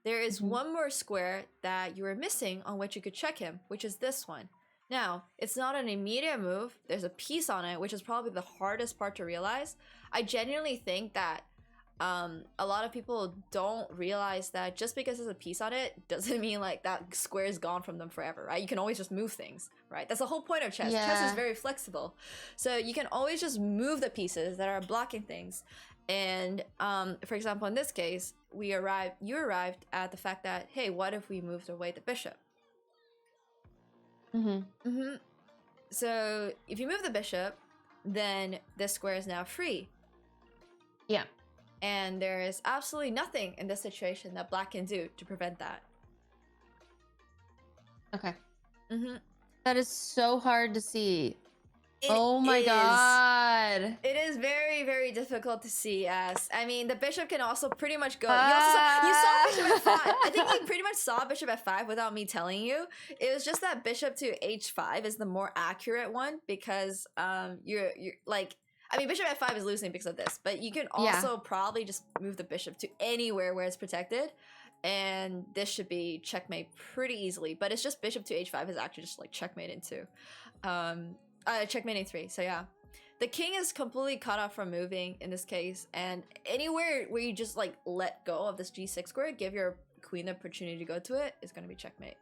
There is one more square that you were missing on which you could check him, which is this one. Now, it's not an immediate move. There's a piece on it, which is probably the hardest part to realize. I genuinely think that a lot of people don't realize that just because there's a piece on it doesn't mean like that square is gone from them forever, right? You can always just move things, right? That's the whole point of chess. Chess is very flexible. So you can always just move the pieces that are blocking things. And for example, in this case, you arrived at the fact that, hey, what if we moved away the bishop? So if you move the bishop, then this square is now free. Yeah. And there is absolutely nothing in this situation that black can do to prevent that. Okay. That is so hard to see. Oh my god. It is very, very difficult to see, as I mean, the bishop can also pretty much go. You saw bishop f5. I think you pretty much saw bishop f5 without me telling you. It was just that bishop to h5 is the more accurate one, because you're like, I mean, bishop f5 is losing because of this, but you can also probably just move the bishop to anywhere where it's protected, and this should be checkmate pretty easily. But it's just bishop to h5 is actually just like checkmate into checkmating 3. So yeah, the king is completely cut off from moving in this case, and anywhere where you just like let go of this g6 square, give your queen the opportunity to go to it, is going to be checkmate.